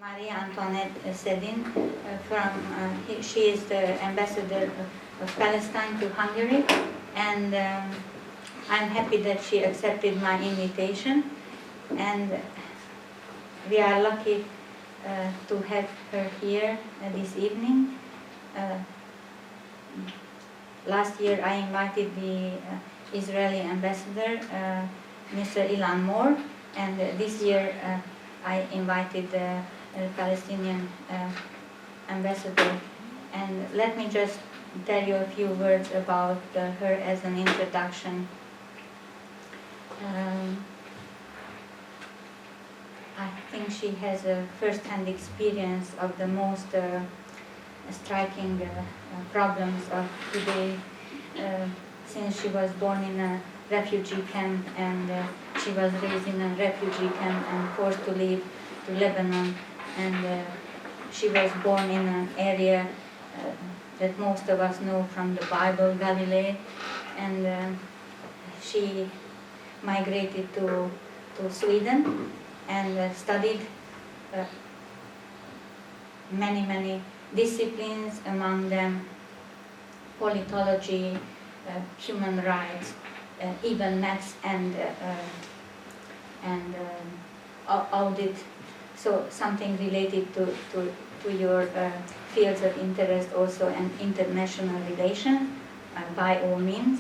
Maria Antoinette Sedin she is the ambassador of Palestine to Hungary, and I'm happy that she accepted my invitation, and we are lucky to have her here this evening. Last year I invited the Israeli ambassador, Mr. Ilan Moore, and this year I invited the Palestinian ambassador. And let me just tell you a few words about her as an introduction. I think she has a first-hand experience of the most striking problems of today, since she was born in a refugee camp, and she was raised in a refugee camp and forced to leave to Lebanon, and she was born in an area that most of us know from the Bible, Galilee, and she migrated to Sweden and studied many disciplines, among them politology, human rights, even maths and audit, so something related to your fields of interest also, and international relations by all means.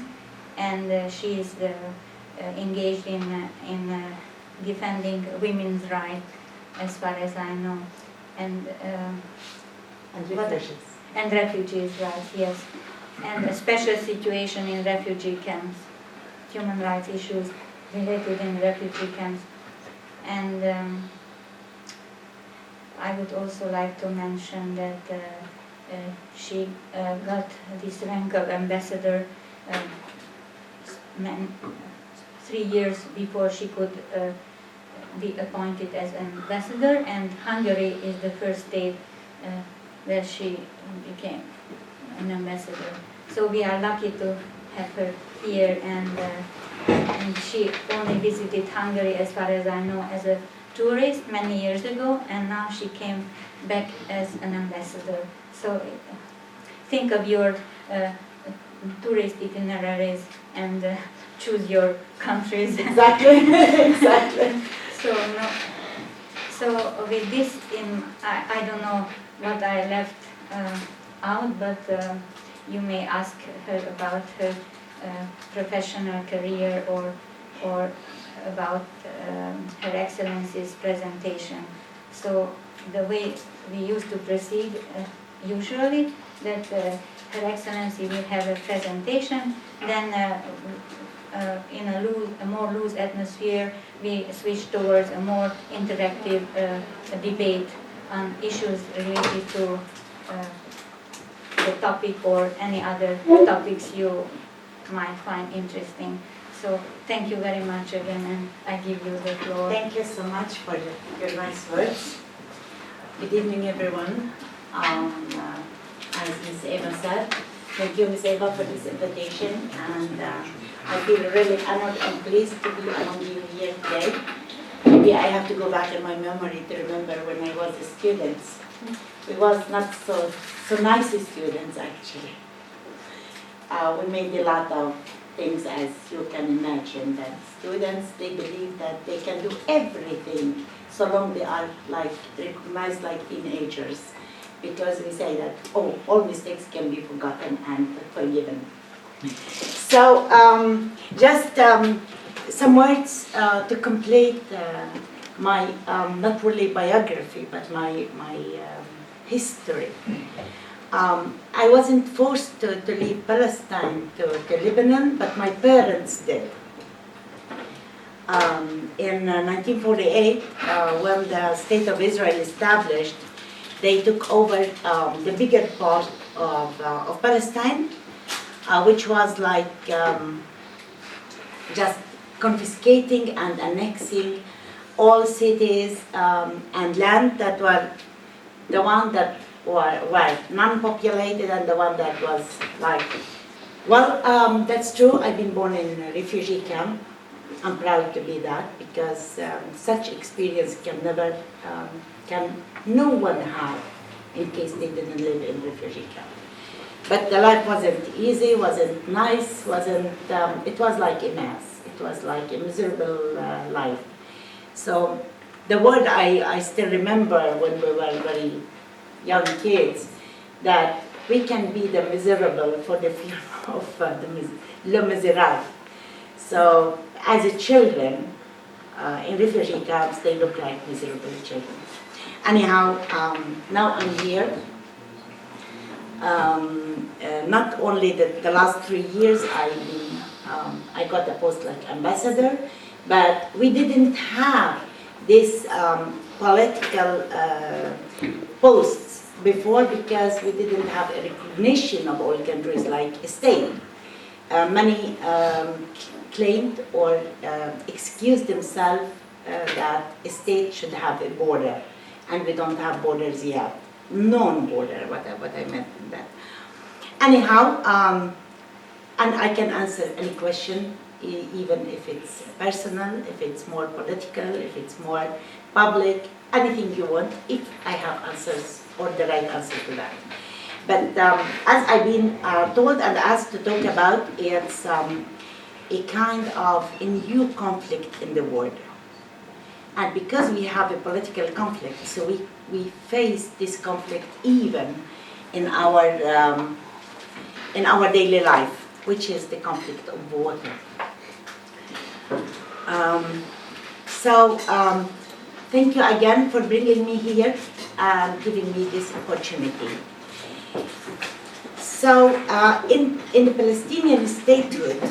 And she is engaged in defending women's rights, as far as I know, and refugees. And refugees' rights, yes, and a special situation in refugee camps, human rights issues related in refugee camps. And I would also like to mention that she got this rank of ambassador 3 years before she could be appointed as ambassador, and Hungary is the first state where she became an ambassador. So we are lucky to have her here, and she only visited Hungary, as far as I know, as a tourist many years ago, and now she came back as an ambassador. So think of your tourist itineraries and choose your countries. Exactly, exactly. So with this, I don't know what I left out, but you may ask her about her professional career or about Her Excellency's presentation. So the way we used to proceed usually, that Her Excellency will have a presentation, then in a more loose atmosphere, we switch towards a more interactive debate on issues related to the topic or any other topics you might find interesting. So thank you very much again, and I give you the floor. Thank you so much for your nice words. Good evening, everyone. As Ms. Eva said, thank you, Ms. Eva, for this invitation, and I feel really honored and pleased to be among you here today. Maybe I have to go back in my memory to remember when I was a student. We was not so nice students, actually. We made a lot of things, as you can imagine, that students, they believe that they can do everything so long they are recognized like teenagers, because we say that, oh, all mistakes can be forgotten and forgiven. So just some words to complete my not really biography, but my history. I wasn't forced to leave Palestine to Lebanon, but my parents did. In 1948, when the State of Israel established, they took over the bigger part of Palestine, which was like just confiscating and annexing all cities and land that were the one that were non-populated and the one that was like, well, that's true. I've been born in a refugee camp, I'm proud to be that, because such experience can never, can no one have in case they didn't live in refugee camp. But the life wasn't easy, wasn't nice, it was like a mess. It was like a miserable life. So the word I still remember when we were very young kids, that we can be the miserable for the fear of le misérable. So as a children, in refugee camps, they look like miserable children. Anyhow, now I'm here. Not only the last 3 years, I got a post like ambassador, but we didn't have this political posts before, because we didn't have a recognition of all countries like a state. Many claimed or excused themselves that a state should have a border, and we don't have borders yet. Non-border, what I meant in that. Anyhow, and I can answer any question, even if it's personal, if it's more political, if it's more public, anything you want, if I have answers or the right answer to that. But as I've been told and asked to talk about, it's a kind of a new conflict in the world. And because we have a political conflict, so we face this conflict even in our daily life, which is the conflict of water. Thank you again for bringing me here and giving me this opportunity. So in the Palestinian statehood,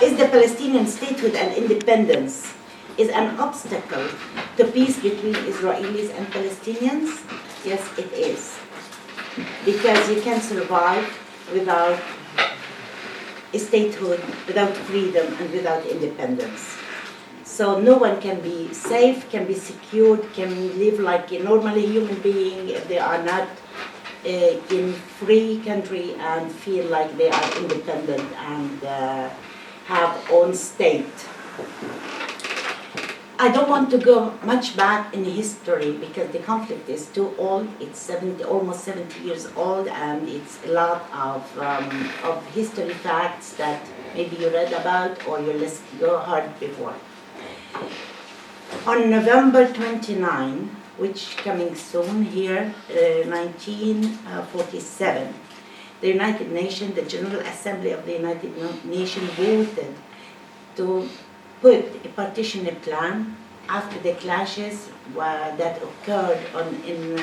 is the Palestinian statehood and independence is an obstacle to peace between Israelis and Palestinians? Yes, it is. Because you can survive without a statehood, without freedom, and without independence. So no one can be safe, can be secured, can live like a normally human being if they are not in free country and feel like they are independent and have own state. I don't want to go much back in history because the conflict is too old. It's almost 70 years old, and it's a lot of history facts that maybe you read about or you heard before. On November 29, which coming soon here, 1947, the United Nations, the General Assembly of the United Nations voted to put a partition plan after the clashes that occurred in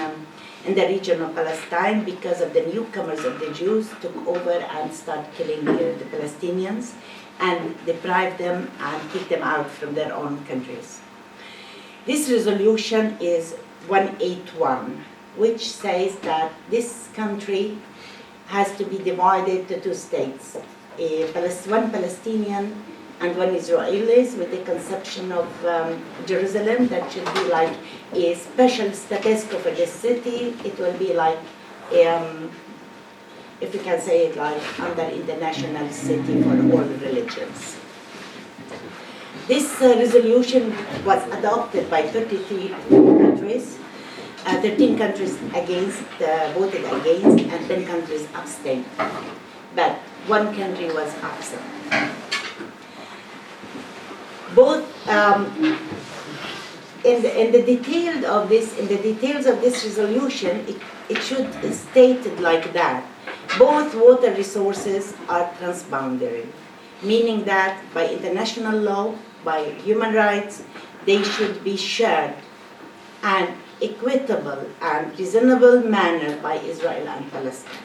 the region of Palestine because of the newcomers of the Jews took over and started killing the Palestinians and deprived them and kicked them out from their own countries. This resolution is 181, which says that this country has to be divided to two states, one Palestinian and one Israelis, with the conception of Jerusalem that should be like a special status for the city. It will be like, if you can say it, like under international city for all religions. This resolution was adopted by 33 countries. 13 countries voted against, and 10 countries abstained. But one country was absent. Both in the details of this resolution, it should be stated like that. Both water resources are transboundary, meaning that by international law, by human rights, they should be shared and equitable and reasonable manner by Israel and Palestine.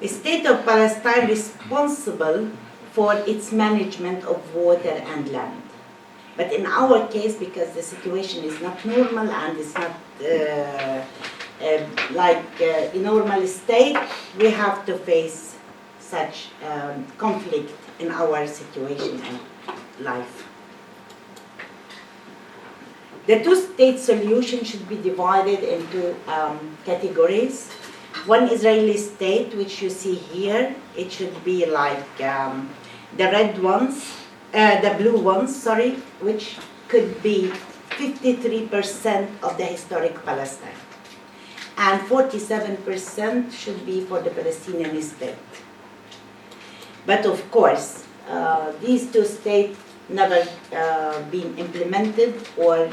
The state of Palestine is responsible for its management of water and land. But in our case, because the situation is not normal and it's not like a normal state, we have to face such conflict in our situation and life. The two-state solution should be divided into categories. One Israeli state, which you see here, it should be like the blue ones, sorry, which could be 53% of the historic Palestine. And 47% should be for the Palestinian state. But of course, these two states never been implemented, or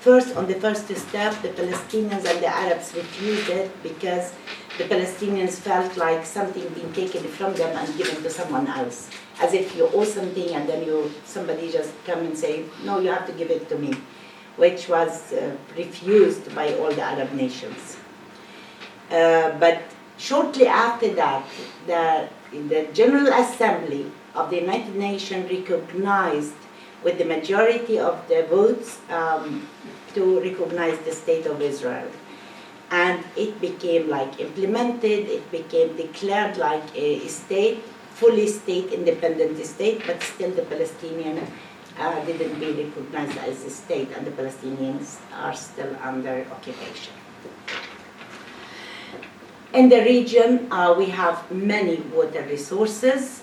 first, on the first step, the Palestinians and the Arabs refused it because the Palestinians felt like something being taken from them and given to someone else. As if you owe something and then somebody just come and say, no, you have to give it to me, which was refused by all the Arab nations. But shortly after that, the General Assembly of the United Nations recognized, with the majority of the votes, to recognize the State of Israel. And it became like implemented, it became declared like a state, fully state, independent state, but still the Palestinian didn't be recognized as a state, and the Palestinians are still under occupation. In the region, we have many water resources.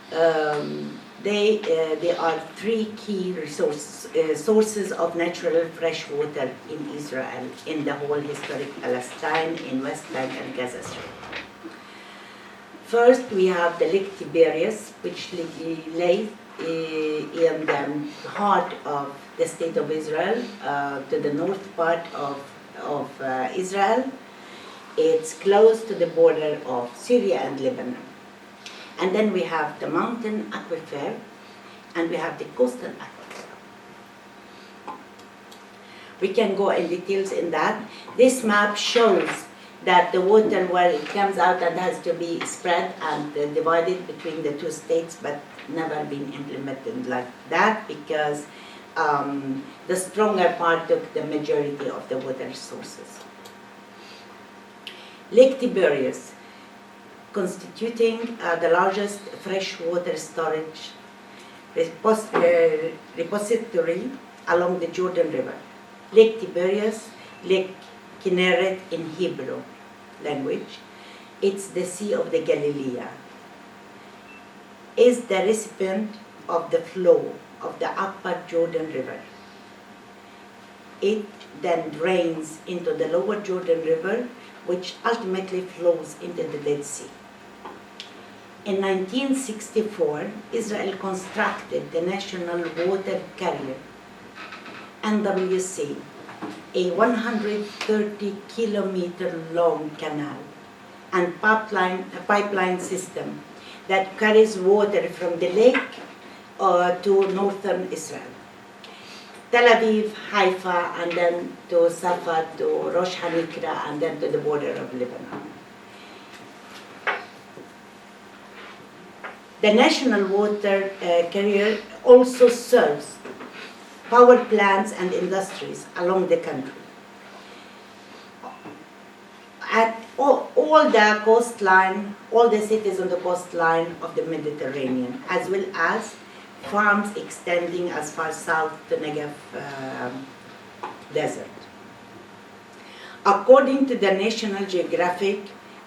There are three key sources of natural fresh water in Israel, in the whole historic Palestine, in West Bank and Gaza Strip. First, we have the Lake Tiberias, which lays in the heart of the State of Israel, to the north part of Israel. It's close to the border of Syria and Lebanon. And then we have the mountain aquifer, and we have the coastal aquifer. We can go in details in that. This map shows that the water, where it comes out and has to be spread and divided between the two states, but never been implemented like that, because the stronger part took the majority of the water sources. Lake Tiberias, constituting the largest freshwater storage repository along the Jordan River. Lake Tiberias, Lake Kinneret in Hebrew language, it's the Sea of the Galilee, is the recipient of the flow of the upper Jordan River. It then drains into the lower Jordan River, which ultimately flows into the Dead Sea. In 1964, Israel constructed the National Water Carrier, NWC, a 130-kilometer long canal and pipeline system that carries water from the lake to northern Israel. Tel Aviv, Haifa, and then to Safed, to Rosh Hanikra, and then to the border of Lebanon. The National Water Carrier also serves power plants and industries along the country. At all the coastline, all the cities on the coastline of the Mediterranean, as well as farms extending as far south to Negev desert. According to the National Geographic,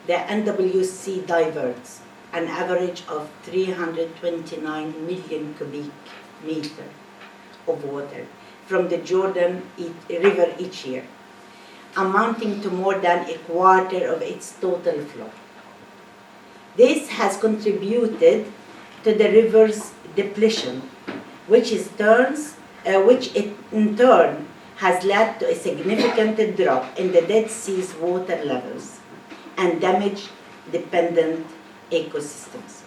the NWC diverts an average of 329 million cubic meters of water from the Jordan River each year, amounting to more than a quarter of its total flow. This has contributed to the river's depletion, which in turn has led to a significant drop in the Dead Sea's water levels and damaged dependent ecosystems.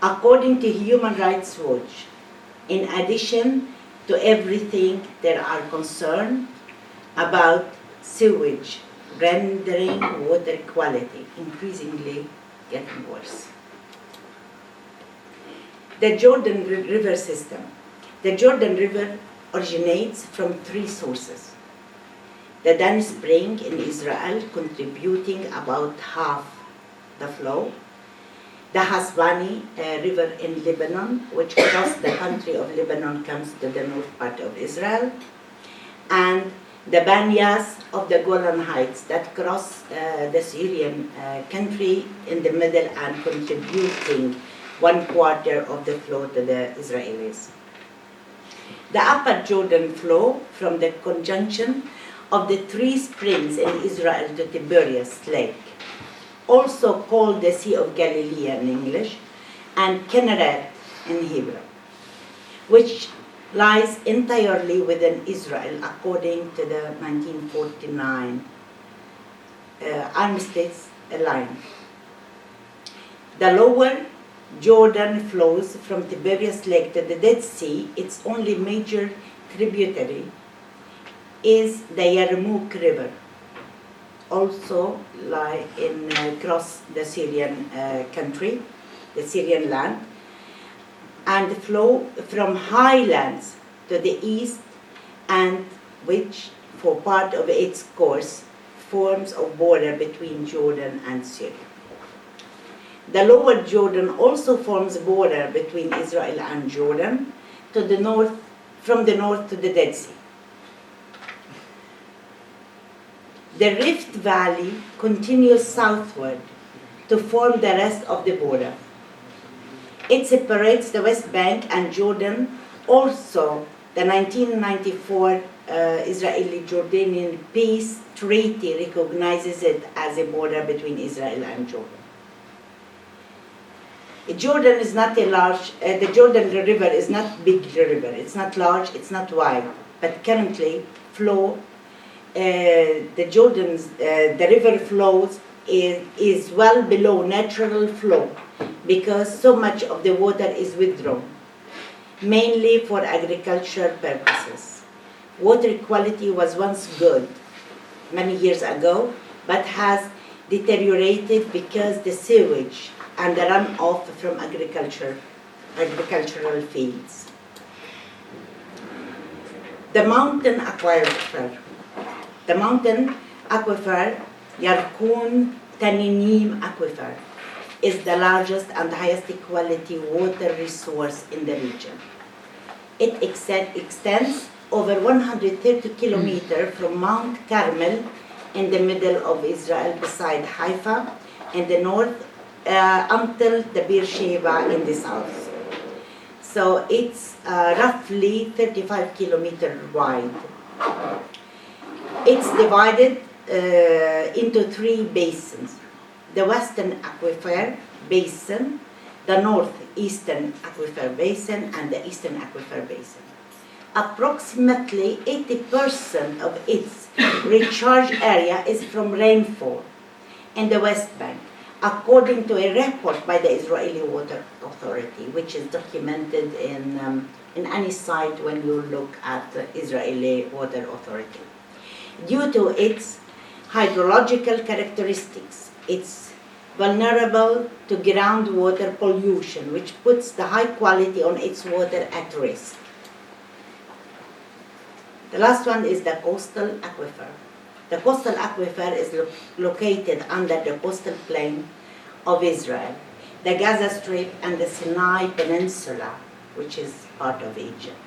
According to Human Rights Watch, in addition to everything, there are concerns about sewage rendering water quality increasingly getting worse. The Jordan River system. The Jordan River originates from three sources. The Dan Spring in Israel, contributing about half the flow. The Hasbani River in Lebanon, which crosses the country of Lebanon, comes to the north part of Israel. And the Banyas of the Golan Heights that cross the Syrian country in the middle and contributing 1/4 of the flow to the Israelis. The upper Jordan flow from the conjunction of the three springs in Israel to Tiberias Lake, also called the Sea of Galilee in English, and Kinneret in Hebrew, which lies entirely within Israel according to the 1949 armistice line. The lower Jordan flows from Tiberias Lake to the Dead Sea. Its only major tributary is the Yarmouk River, also lie in across the Syrian country, the Syrian land, and flow from highlands to the east, and which, for part of its course, forms a border between Jordan and Syria. The lower Jordan also forms a border between Israel and Jordan to the north, from the north to the Dead Sea. The Rift Valley continues southward to form the rest of the border. It separates the West Bank and Jordan. Also, the 1994 Israeli-Jordanian peace treaty recognizes it as a border between Israel and Jordan. Jordan is not a large, the Jordan River is not big river. It's not large, it's not wide, but currently the river flows is well below natural flow because so much of the water is withdrawn, mainly for agricultural purposes. Water quality was once good many years ago, but has deteriorated because the sewage and the runoff from agricultural fields. The mountain aquifer. The mountain aquifer, Yarkun Taninim Aquifer, is the largest and highest quality water resource in the region. It extends over 130 kilometers from Mount Carmel in the middle of Israel beside Haifa in the north until the Beersheba in the south. So it's roughly 35 kilometers wide. It's divided into three basins: the Western Aquifer Basin, the Northeastern Aquifer Basin, and the Eastern Aquifer Basin. Approximately 80% of its recharge area is from rainfall in the West Bank, according to a report by the Israeli Water Authority, which is documented in any site when you look at the Israeli Water Authority. Due to its hydrological characteristics, it's vulnerable to groundwater pollution, which puts the high quality on its water at risk. The last one is the coastal aquifer. The coastal aquifer is located under the coastal plain of Israel, the Gaza Strip, and the Sinai Peninsula, which is part of Egypt.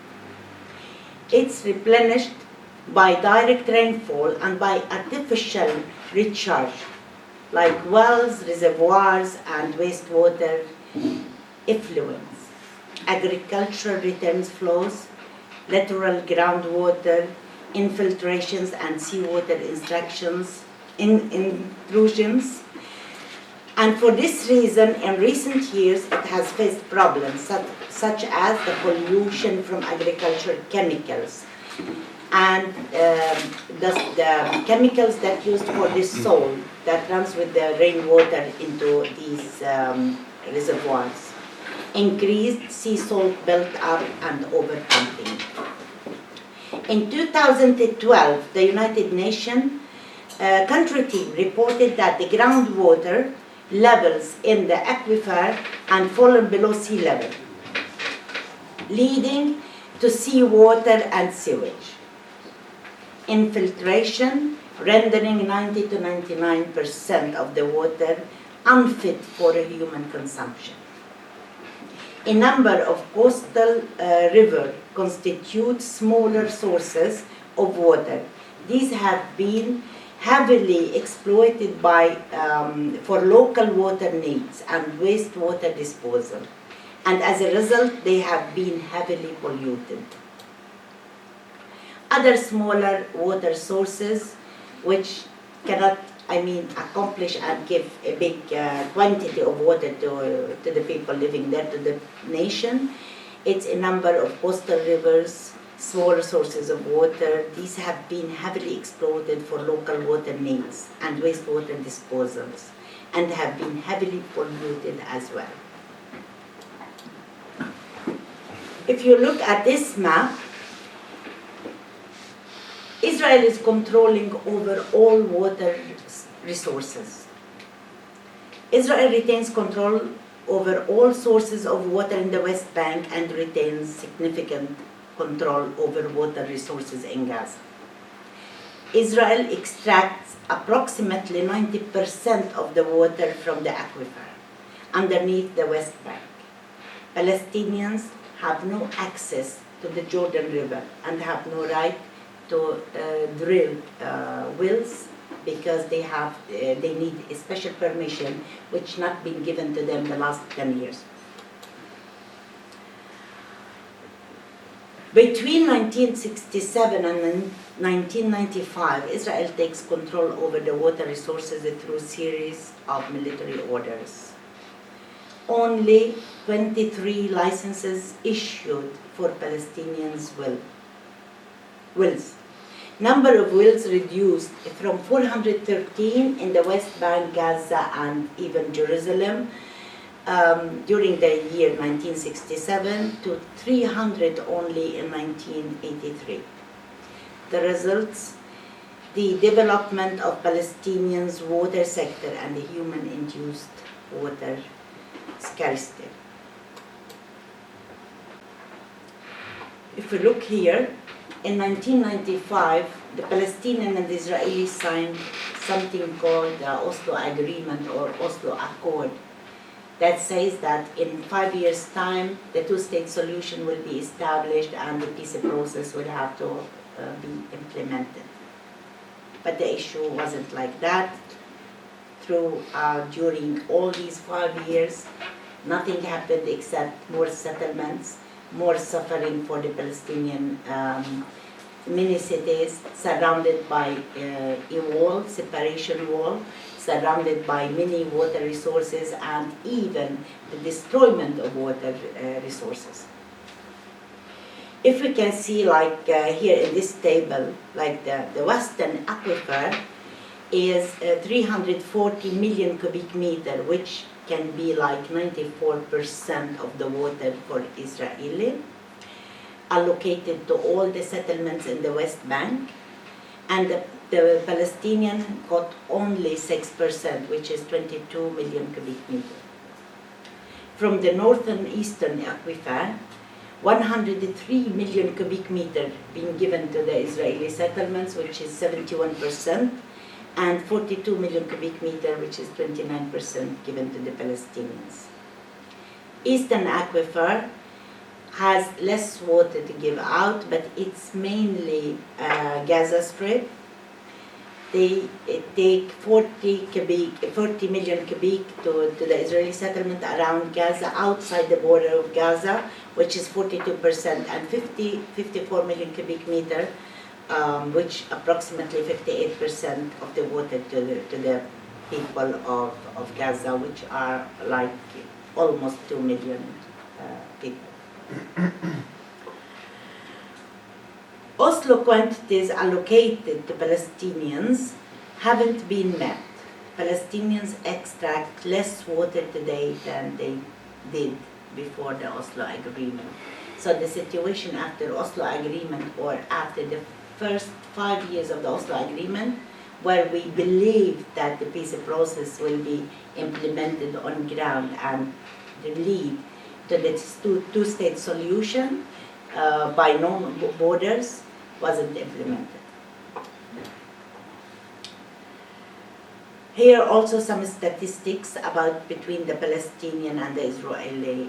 It's replenished by direct rainfall and by artificial recharge, like wells, reservoirs, and wastewater effluents. Agricultural returns flows, lateral groundwater infiltrations, and seawater intrusions. And for this reason, in recent years, it has faced problems such as the pollution from agricultural chemicals and the chemicals that used for the soil that runs with the rainwater into these reservoirs, increased sea salt built up, and overpumping. In 2012, the United Nations country team reported that the groundwater levels in the aquifer had fallen below sea level, leading to seawater and sewage infiltration, rendering 90 to 99% of the water unfit for human consumption. A number of coastal rivers constitute smaller sources of water. These have been heavily exploited for local water needs and wastewater disposal. and as a result, they have been heavily polluted. Other smaller water sources, which cannot, accomplish and give a big quantity of water to the people living there, to the nation. It's a number of coastal rivers, smaller sources of water. These have been heavily exploited for local water needs and wastewater disposals, and have been heavily polluted as well. If you look at this map, Israel is controlling over all water resources. Israel retains control over all sources of water in the West Bank and retains significant control over water resources in Gaza. Israel extracts approximately 90% of the water from the aquifer underneath the West Bank. Palestinians have no access to the Jordan River and have no right to drill wells, because they need a special permission which not been given to them the last 10 years. Between 1967 and 1995, Israel takes control over the water resources through a series of military orders. Only 23 licenses issued for Palestinians' wells. Number of wells reduced from 413 in the West Bank, Gaza, and even Jerusalem during the year 1967 to 300 only in 1983. The results: the development of Palestinians' water sector and the human-induced water scarcity. If we look here, in 1995, the Palestinian and the Israelis signed something called the Oslo Agreement or Oslo Accord, that says that in 5 years' time, the two-state solution will be established and the peace process will have to be implemented. But the issue wasn't like that. During all these 5 years, nothing happened except more settlements, more suffering for the Palestinian many cities surrounded by a wall, separation wall, surrounded by many water resources and even the destroyment of water resources. If we can see, like here in this table, like the western aquifer is 340 million cubic meter, which can be like 94% of the water for Israeli, allocated to all the settlements in the West Bank, and the Palestinian got only 6%, which is 22 million cubic meter. From the northern eastern aquifer, 103 million cubic meter being given to the Israeli settlements, which is 71%, and 42 million cubic meter, which is 29% given to the Palestinians. Eastern aquifer has less water to give out, but it's mainly Gaza Strip. They take 40 million cubic to the Israeli settlement around Gaza, outside the border of Gaza, which is 42%, and 54 million cubic meter, which approximately 58% of the water to the people of Gaza, which are like almost 2 million people. Oslo quantities allocated to Palestinians haven't been met. Palestinians extract less water today than they did before the Oslo Agreement. So the situation after Oslo Agreement, or after the first 5 years of the Oslo Agreement, where we believe that the peace process will be implemented on ground and lead to the two-state solution by no borders, wasn't implemented. Here also some statistics about between the Palestinian and the Israeli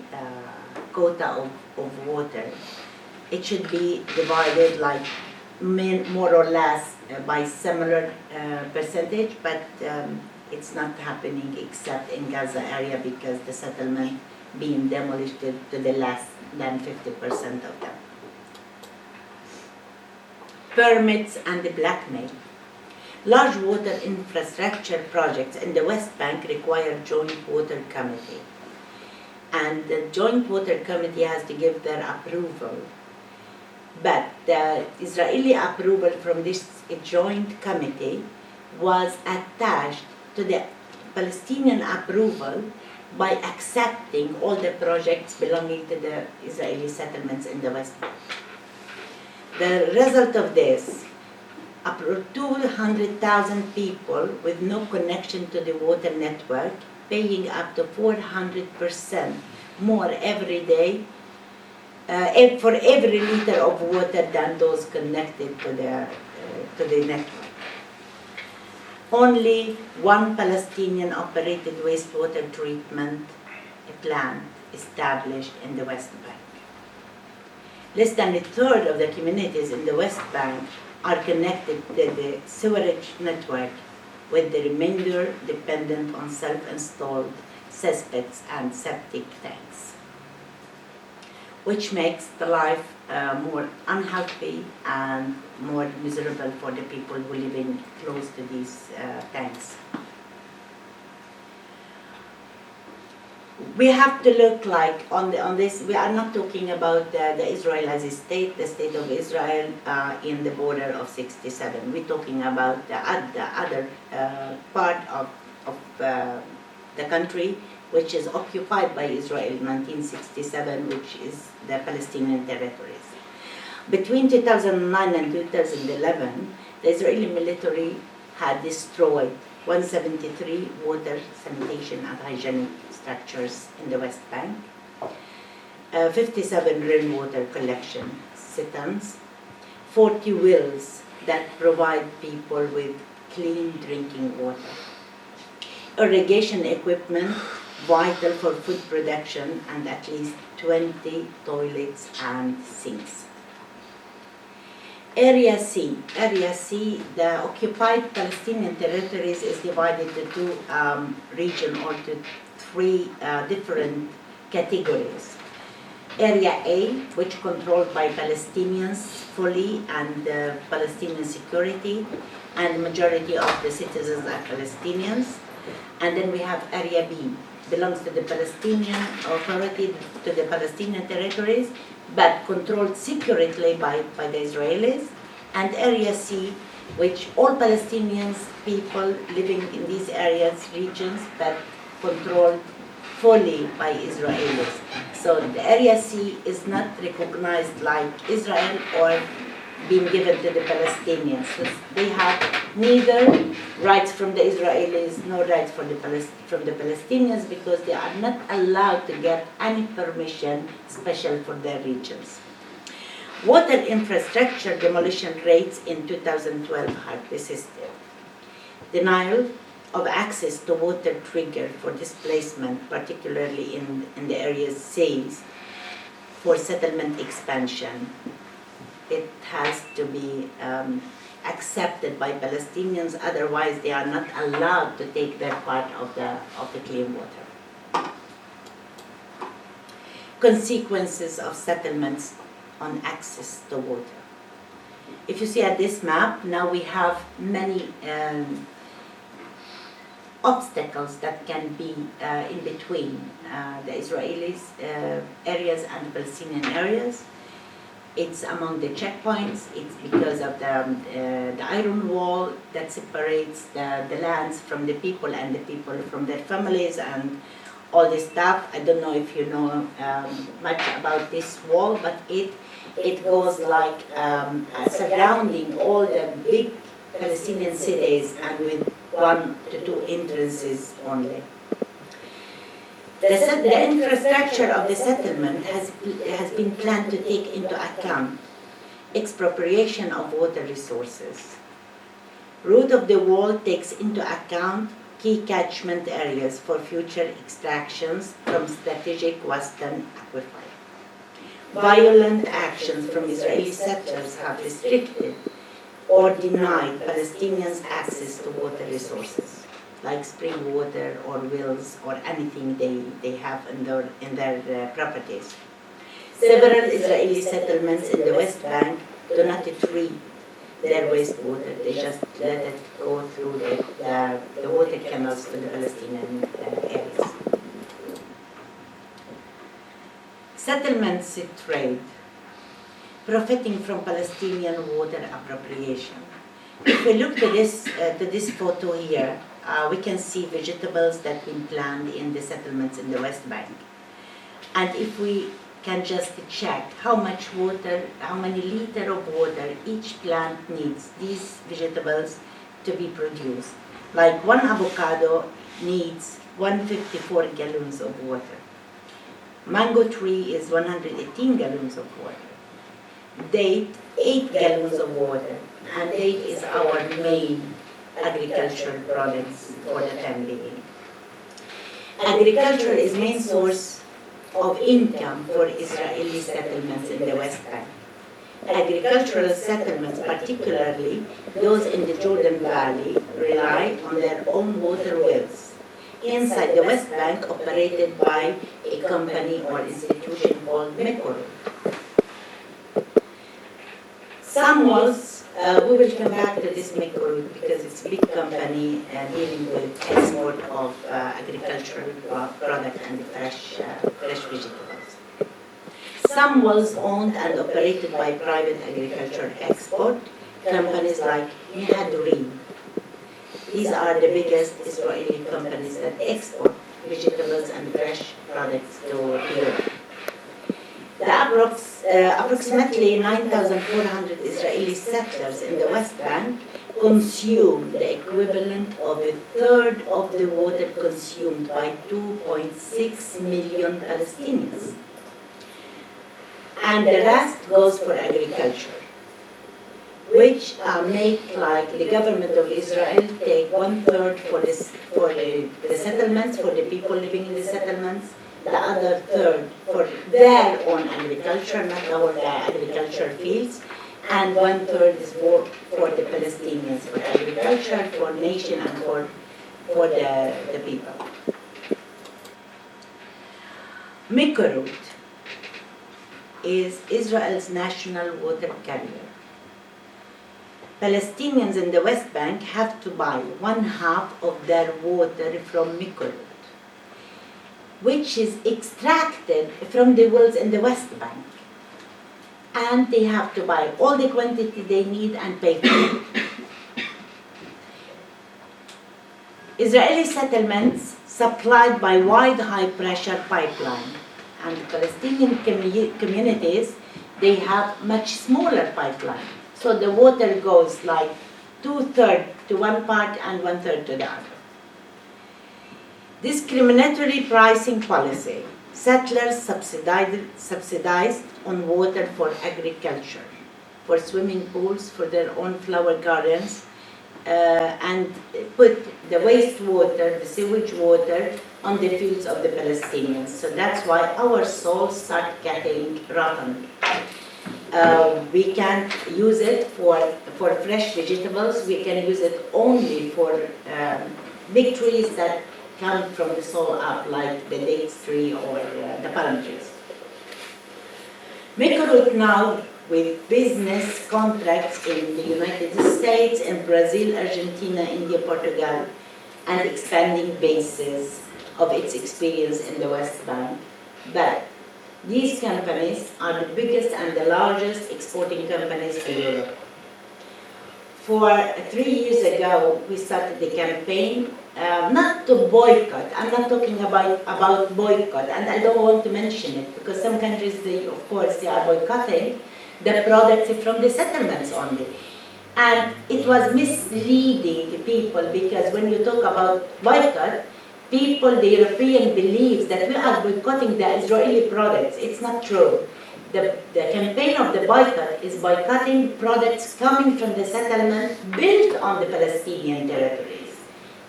quota of water. It should be divided like more or less by similar percentage, but it's not happening except in Gaza area, because the settlement being demolished to the less than 50% of them. Permits and the blackmail. Large water infrastructure projects in the West Bank require joint water committee. And the joint water committee has to give their approval. But the Israeli approval from this joint committee was attached to the Palestinian approval by accepting all the projects belonging to the Israeli settlements in the West Bank. The result of this, up to 200,000 people with no connection to the water network, paying up to 400% more every day for every liter of water than those connected to the network. Only one Palestinian operated wastewater treatment plant established in the West Bank. Less than a third of the communities in the West Bank are connected to the sewerage network, with the remainder dependent on self-installed cesspits and septic tanks, which makes the life more unhealthy and more miserable for the people who live in close to these tanks. We have to look like on this. We are not talking about the Israel as a state, the state of Israel in the border of 67. We're talking about the other part of the country, which is occupied by Israel in 1967, which is the Palestinian territories. Between 2009 and 2011, the Israeli military had destroyed 173 water, sanitation, and hygienic structures in the West Bank, 57 rainwater collection Sedins, 40 wells that provide people with clean drinking water, irrigation equipment vital for food production, and at least 20 toilets and sinks. Area C, the occupied Palestinian territories is divided into two regions or to three different categories. Area A, which controlled by Palestinians fully and Palestinian security, and majority of the citizens are Palestinians. And then we have Area B, belongs to the Palestinian Authority, to the Palestinian territories, but controlled secretly by the Israelis. And Area C, which all Palestinians, people living in these areas, regions, but controlled fully by Israelis. So the Area C is not recognized like Israel or being given to the Palestinians. So they have neither rights from the Israelis nor rights from the Palestinians, because they are not allowed to get any permission special for their regions. Water infrastructure demolition rates in 2012 have persisted. Denial of access to water trigger for displacement, particularly in the areas seized for settlement expansion. It has to be accepted by Palestinians, otherwise they are not allowed to take their part of the clean water. Consequences of settlements on access to water. If you see at this map, now we have many obstacles that can be in between the Israelis areas and the Palestinian areas. It's among the checkpoints. It's because of the iron wall that separates the lands from the people and the people from their families and all this stuff. I don't know if you know much about this wall, but it goes like surrounding all the big Palestinian cities and with 1 to 2 entrances only. The infrastructure of the settlement has been planned to take into account expropriation of water resources. Route of the wall takes into account key catchment areas for future extractions from strategic western aquifer. Violent actions from Israeli settlers have restricted or denied Palestinians access to water resources. like spring water or wells or anything they have in their properties. Several Israeli settlements in the West Bank do not treat their wastewater. They just let it go through the water canals to the Palestinian areas. Settlements trade, profiting from Palestinian water appropriation. If we look to this photo here, we can see vegetables that have been planted in the settlements in the West Bank. And if we can just check how much water, how many liters of water each plant needs, these vegetables, to be produced. Like one avocado needs 154 gallons of water. Mango tree is 118 gallons of water. Date, 8 gallons of water. And date is our main agricultural products for the time being. Agriculture is main source of income for Israeli settlements in the West Bank. Agricultural settlements, particularly those in the Jordan Valley, rely on their own water wells inside the West Bank, operated by a company or institution called Mekoro. Some wells, we will come back to this Mekoro because it's a big company dealing with export of agricultural product and fresh vegetables. Some wells owned and operated by private agricultural export companies like Mihadureen. These are the biggest Israeli companies that export vegetables and fresh products to Europe. Approximately 9,400 Israeli settlers in the West Bank consume the equivalent of a third of the water consumed by 2.6 million Palestinians. And the rest goes for agriculture, which make like the government of Israel take 1/3 for the settlements, for the people living in the settlements, the other third for their own agriculture, not our agricultural fields, and 1/3 is for the Palestinians, for agriculture, for nation, and for the people. Mikorot is Israel's national water carrier. Palestinians in the West Bank have to buy 1/2 of their water from Mikorot, which is extracted from the wells in the West Bank. And they have to buy all the quantity they need and pay for it. Israeli settlements supplied by wide high-pressure pipeline, and Palestinian communities, they have much smaller pipeline. So the water goes like 2/3 to one part and 1/3 to the other. Discriminatory pricing policy. Settlers subsidized on water for agriculture, for swimming pools, for their own flower gardens, and put the wastewater, the sewage water, on the fields of the Palestinians. So that's why our soils start getting rotten. We can't use it for fresh vegetables. We can use it only for big trees that come from the soil up, like the dates tree or the palm trees. Mikorot now with business contracts in the United States, in Brazil, Argentina, India, Portugal, and expanding bases of its experience in the West Bank. But these companies are the biggest and the largest exporting companies to Europe. For 3 years ago, we started the campaign not to boycott. I'm not talking about boycott, and I don't want to mention it because some countries, they are boycotting the products from the settlements only. And it was misleading people because when you talk about boycott, people, the European believes that we are boycotting the Israeli products. It's not true. The campaign of the boycott is boycotting products coming from the settlement built on the Palestinian territories.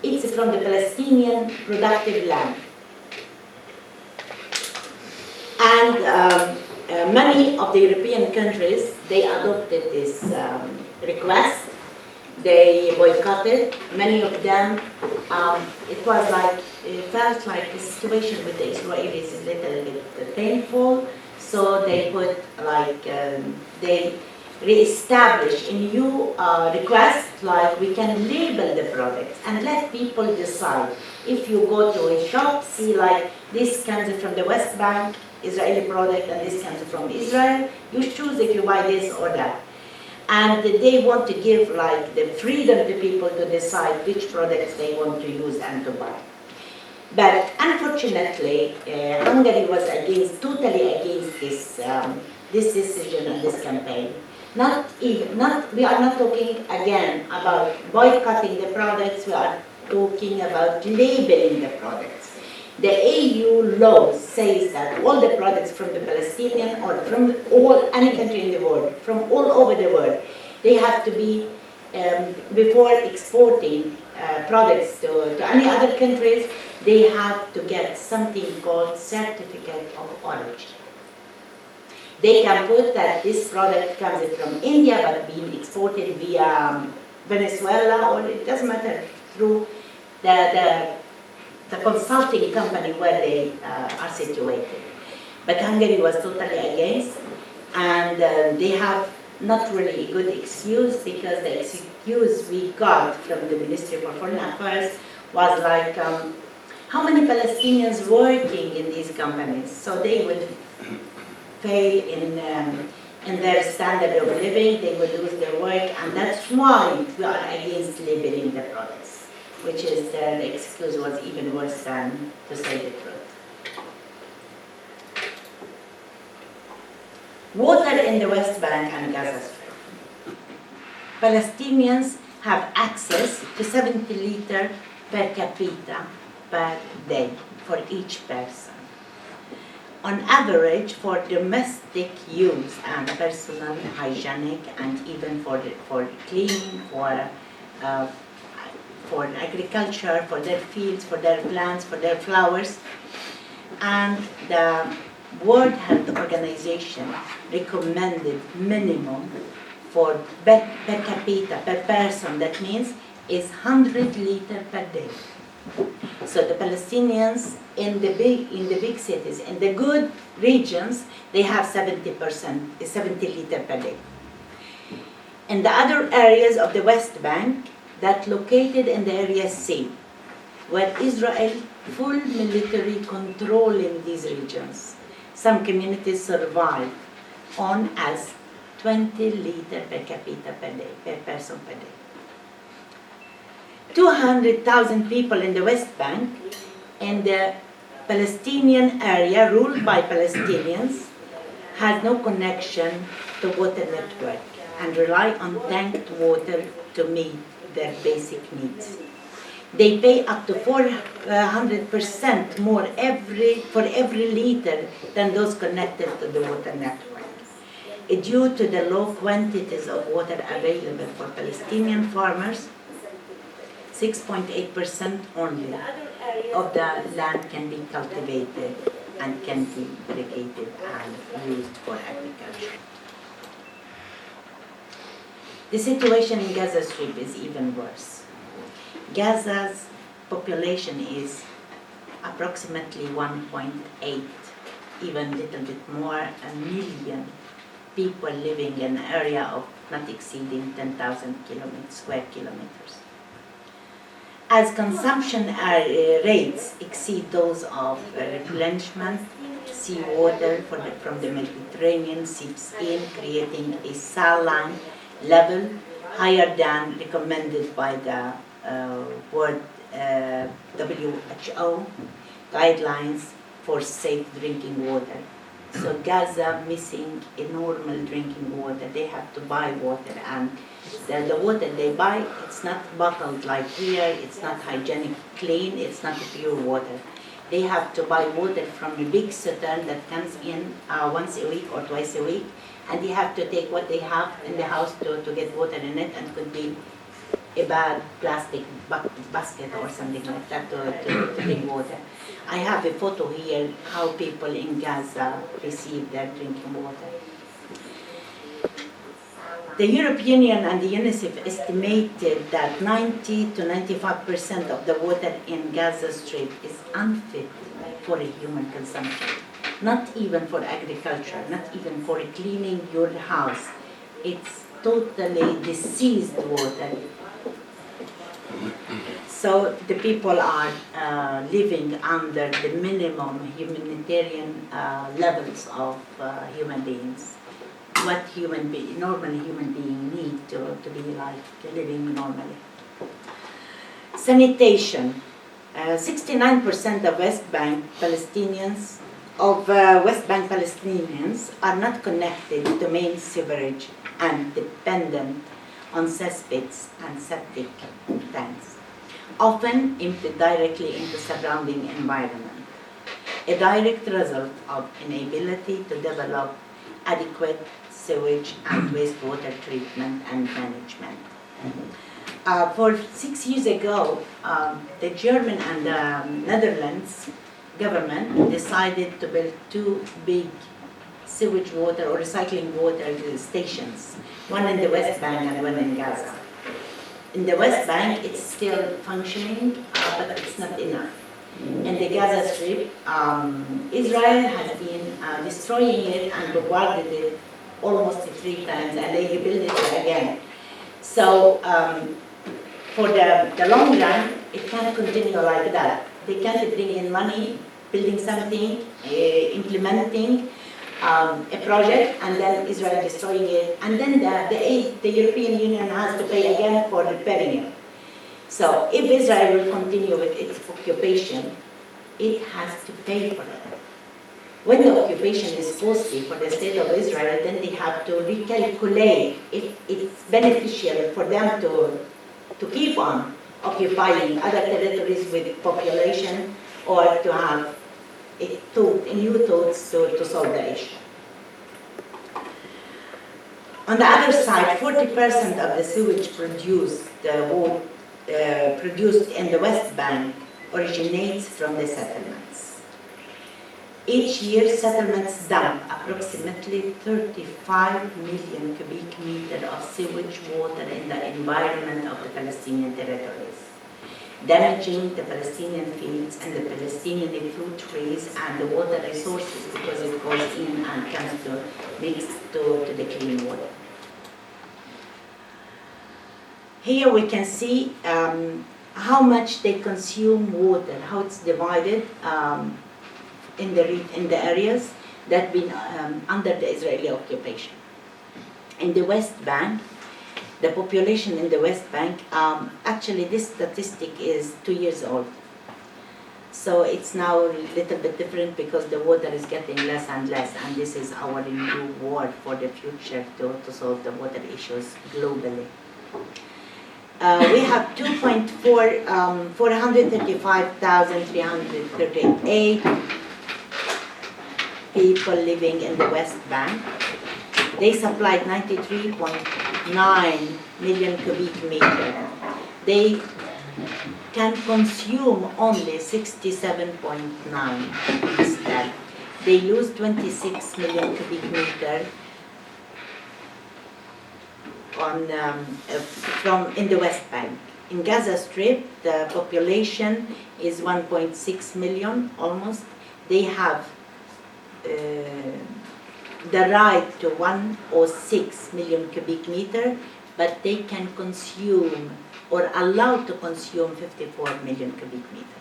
It's from the Palestinian productive land. And many of the European countries, they adopted this request, They boycotted. Many of them, it felt like the situation with the Israelis is a little bit painful. So they put they re-establish a new request, like we can label the products and let people decide. If you go to a shop, see like this comes from the West Bank, Israeli product, and this comes from Israel, you choose if you buy this or that. And they want to give like the freedom to people to decide which products they want to use and to buy. But unfortunately, Hungary was totally against this decision and this campaign. We are not talking again about boycotting the products, we are talking about labeling the products. The EU law says that all the products from the Palestinian or from any country in the world, from all over the world, they have to be, before exporting products to any other countries, they have to get something called certificate of origin. They can put that this product comes from India but being exported via Venezuela, or it doesn't matter, through the consulting company where they are situated. But Hungary was totally against, and they have not really a good excuse, because the excuse we got from the Ministry for Foreign Affairs was like, how many Palestinians working in these companies? So they would fail in their standard of living, they would lose their work, and that's why we are against labeling the products, which is the excuse was even worse than to say the truth. Water in the West Bank and Gaza Strip. Palestinians have access to 70 liters per capita per day for each person. On average, for domestic use and personal, hygienic, and even for cleaning, for agriculture, for their fields, for their plants, for their flowers. And the World Health Organization recommended minimum for per capita, per person, that means is 100 liters per day. So the Palestinians in the big cities, in the good regions, they have 70 liters per day. In the other areas of the West Bank, that located in the area C, where Israel full military control in these regions, some communities survive on as 20 liters per capita per day, per person per day. 200,000 people in the West Bank, in the Palestinian area ruled by Palestinians, has no connection to water network and rely on tanked water to meet their basic needs. They pay up to 400% more for every liter than those connected to the water network. Due to the low quantities of water available for Palestinian farmers, 6.8% only of the land can be cultivated and can be irrigated and used for agriculture. The situation in Gaza Strip is even worse. Gaza's population is approximately 1.8, even a little bit more, a million people living in an area of not exceeding 10,000 square kilometers. As consumption rates exceed those of replenishment, seawater from the Mediterranean seeps in, creating a saline level higher than recommended by the World WHO guidelines for safe drinking water. So Gaza missing a normal drinking water. They have to buy water, and the water they buy, it's not bottled like here, it's not hygienic, clean, it's not pure water. They have to buy water from a big cistern that comes in once a week or twice a week, and they have to take what they have in the house to get water in it, and could be a bad plastic basket or something like that to drink water. I have a photo here how people in Gaza receive their drinking water. The European Union and the UNICEF estimated that 90 to 95% of the water in Gaza Strip is unfit for human consumption. Not even for agriculture, not even for cleaning your house. It's totally diseased water. So the people are living under the minimum humanitarian levels of human beings. What normal human being need to be like living normally. Sanitation. 69% of West Bank Palestinians are not connected to main sewerage and dependent on cesspits and septic tanks, often emptied directly into surrounding environment. A direct result of inability to develop adequate sewage and wastewater treatment and management. For 6 years ago, the German and the Netherlands government decided to build 2 big sewage water or recycling water stations, one in the West Bank and one in Gaza. In the West Bank, it's still functioning, but it's not enough. In the Gaza Strip, Israel has been destroying it and bombarded it almost 3 times, and they rebuilt it again. So for the long run, it can't continue like that. They can't bring in money, building something, implementing a project, and then Israel destroying it, and then the European Union has to pay again for repairing it. So if Israel will continue with its occupation, it has to pay for it. When the occupation is costly for the state of Israel, then they have to recalculate if it's beneficial for them to keep on occupying other territories with population, or to have new thoughts to solve the issue. On the other side, 40% of the sewage produced in the West Bank originates from the settlements. Each year, settlements dump approximately 35 million cubic meters of sewage water in the environment of the Palestinian territories, damaging the Palestinian fields and the Palestinian fruit trees and the water resources, because it goes in and comes to mix to the clean water. Here we can see how much they consume water, how it's divided in the areas that have been under the Israeli occupation. In the West Bank, the population in the West Bank, actually this statistic is 2 years old. So it's now a little bit different because the water is getting less and less, and this is our new word for the future to solve the water issues globally. We have 435,338 people living in the West Bank. They supplied 93.9 million cubic meters. They can consume only 67.9 instead. They lose 26 million cubic meters in the West Bank. In Gaza Strip, the population is 1.6 million almost. They have the right to 106 million cubic meter, but they can consume or allowed to consume 54 million cubic meter.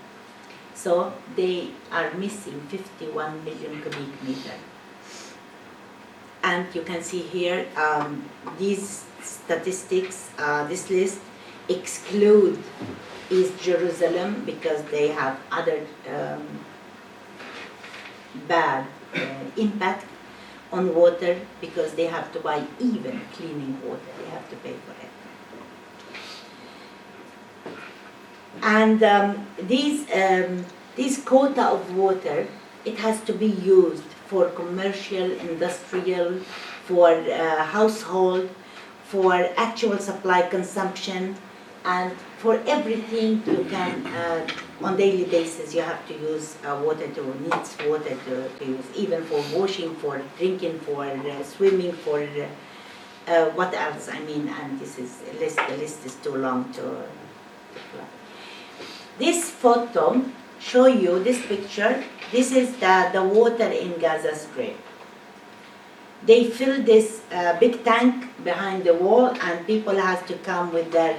So they are missing 51 million cubic meter. And you can see here, these statistics, this list exclude East Jerusalem because they have other bad impact on water, because they have to buy even cleaning water, they have to pay for it. And this quota of water, it has to be used for commercial, industrial, for household, for actual supply consumption, and for everything you can, on daily basis, you have to use water needs water to use, even for washing, for drinking, for swimming, for What else? I mean, and this is a list. The list is too long to. This photo show you this picture. This is the water in Gaza Strip. They fill this big tank behind the wall, and people have to come with their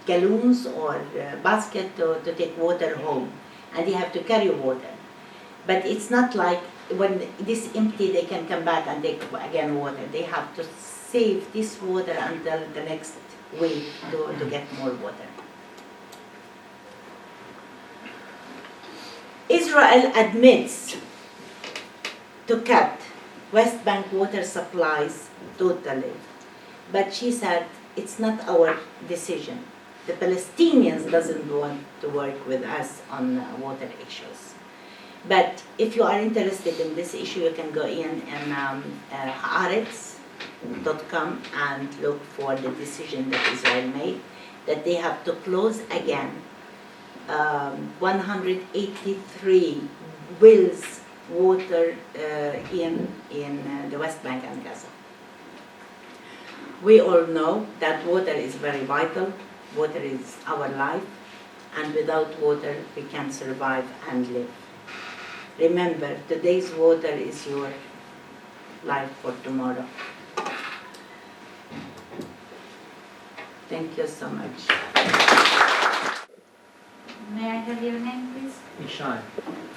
gallons or basket to take water home, and they have to carry water. But it's not like when this empty, they can come back and take again water. They have to save this water until the next week to get more water. Israel admits to cut West Bank water supplies totally, but she said it's not our decision. The Palestinians doesn't want to work with us on water issues. But if you are interested in this issue, you can go in and haaretz.com and look for the decision that Israel made, that they have to close again 183 wells water in the West Bank and Gaza. We all know that water is very vital. Water is our life, and without water we can't survive and live. Remember, today's water is your life for tomorrow. Thank you so much. May I have your name, please? Ishai.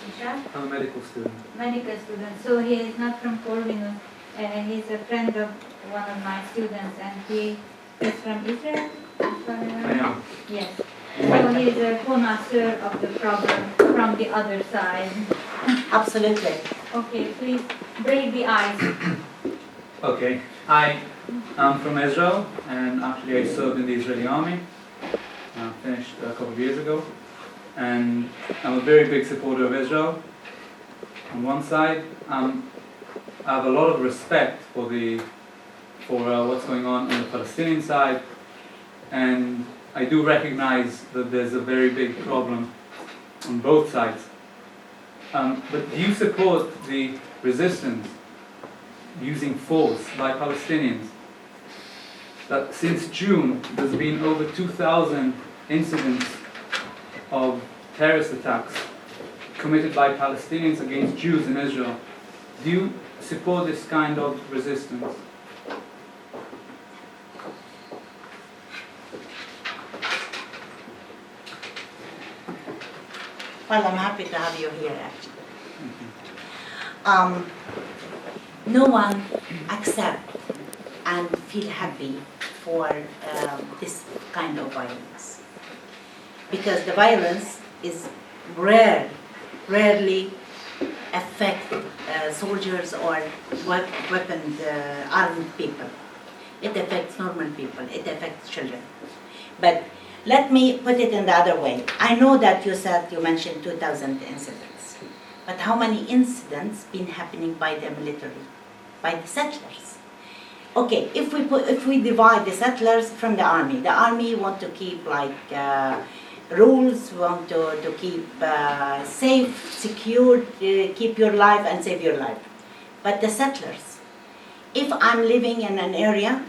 Isha? I'm a medical student. Medical student. So he is not from Corvinus. He's a friend of one of my students, and he is from Israel. I am. Yes. So he is a connoisseur of the problem from the other side. Absolutely. Okay, please break the ice. Okay. I am from Israel, and actually I served in the Israeli army. I finished a couple of years ago. And I'm a very big supporter of Israel. On one side, I have a lot of respect for what's going on the Palestinian side, and I do recognize that there's a very big problem on both sides. But do you support the resistance using force by Palestinians? That since June, there's been over 2,000 incidents of terrorist attacks committed by Palestinians against Jews in Israel. Do you support this kind of resistance? Well, I'm happy to have you here, actually. No one accept and feel happy for this kind of violence, because the violence is rarely affect soldiers or weaponed armed people. It affects normal people. It affects children. But let me put it in the other way. I know that you mentioned 2,000 incidents, but how many incidents been happening by the military, by the settlers? Okay, if we divide the settlers from the army want to keep rules, want to keep safe, secure, keep your life and save your life. But the settlers, if I'm living in an area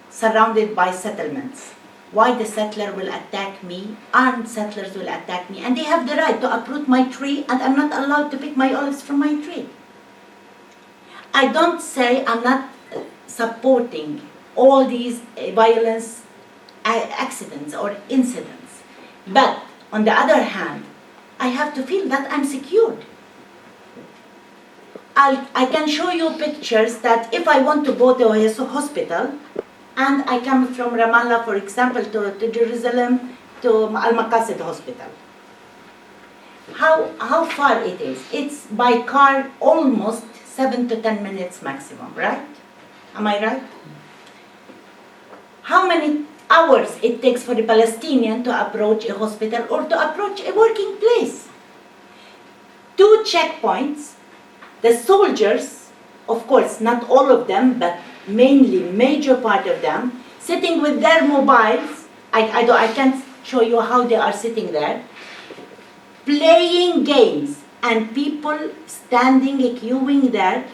surrounded by settlements, why the settler will attack me, armed settlers will attack me, and they have the right to uproot my tree, and I'm not allowed to pick my olives from my tree. I don't say I'm not supporting all these violence accidents or incidents, but on the other hand, I have to feel that I'm secured. I can show you pictures that if I want to go to a hospital, and I come from Ramallah, for example, to Jerusalem, to Al-Maqasid Hospital. How far it is? It's by car almost 7 to 10 minutes maximum, right? Am I right? How many hours it takes for the Palestinian to approach a hospital or to approach a working place? 2 checkpoints. The soldiers, of course, not all of them, but mainly major part of them, sitting with their mobiles. I can't show you how they are sitting there, playing games, and people standing, queuing there.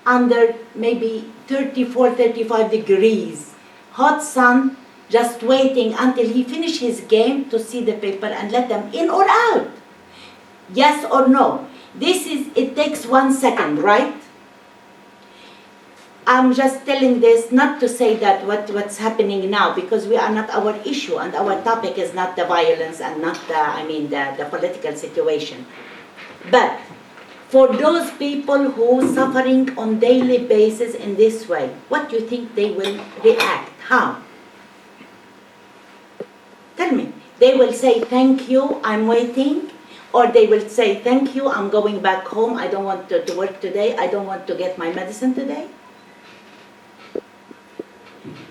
under maybe 34, 35 degrees, hot sun, just waiting until he finish his game to see the paper and let them in or out. Yes or no? It takes 1 second, right? I'm just telling this not to say that what's happening now, because we are not our issue, and our topic is not the violence and not the political situation. But for those people who suffering on daily basis in this way, what do you think they will react? How? Tell me. They will say, thank you, I'm waiting. Or they will say, thank you, I'm going back home. I don't want to work today. I don't want to get my medicine today.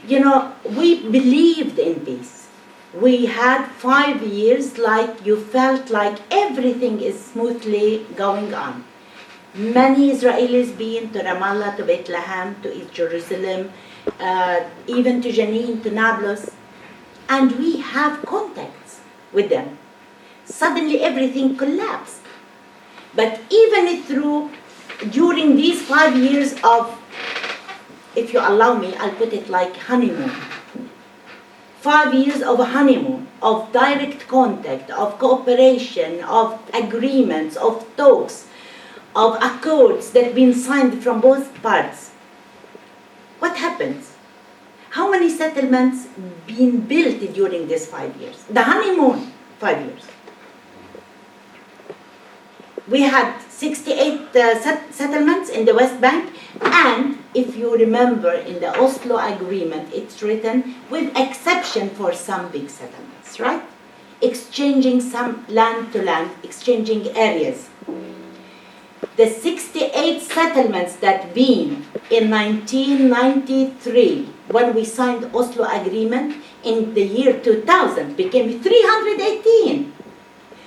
You know, we believed in peace. We had 5 years like you felt like everything is smoothly going on. Many Israelis been to Ramallah, to Bethlehem, to East Jerusalem, even to Jenin, to Nablus, and we have contacts with them. Suddenly everything collapsed. But even during these 5 years of, if you allow me, I'll put it like honeymoon. 5 years of honeymoon, of direct contact, of cooperation, of agreements, of talks, of accords that have been signed from both parts. What happens? How many settlements been built during these 5 years? The honeymoon, 5 years. We had 68 settlements in the West Bank, and if you remember in the Oslo Agreement, it's written with exception for some big settlements, right? Exchanging some land to land, exchanging areas. The 68 settlements that been in 1993, when we signed Oslo Agreement, in the year 2000 became 318.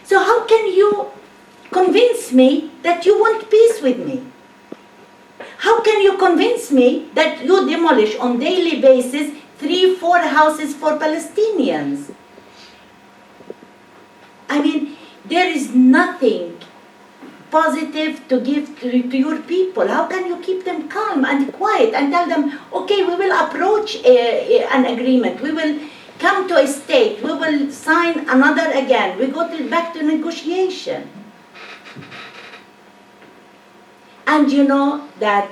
So how can you convince me that you want peace with me? How can you convince me that you demolish on daily basis 3-4 houses for Palestinians? I mean, there is nothing positive to give to your people. How can you keep them calm and quiet and tell them, okay, we will approach an agreement, we will come to a state, we will sign another again, we go back to negotiation. And you know that,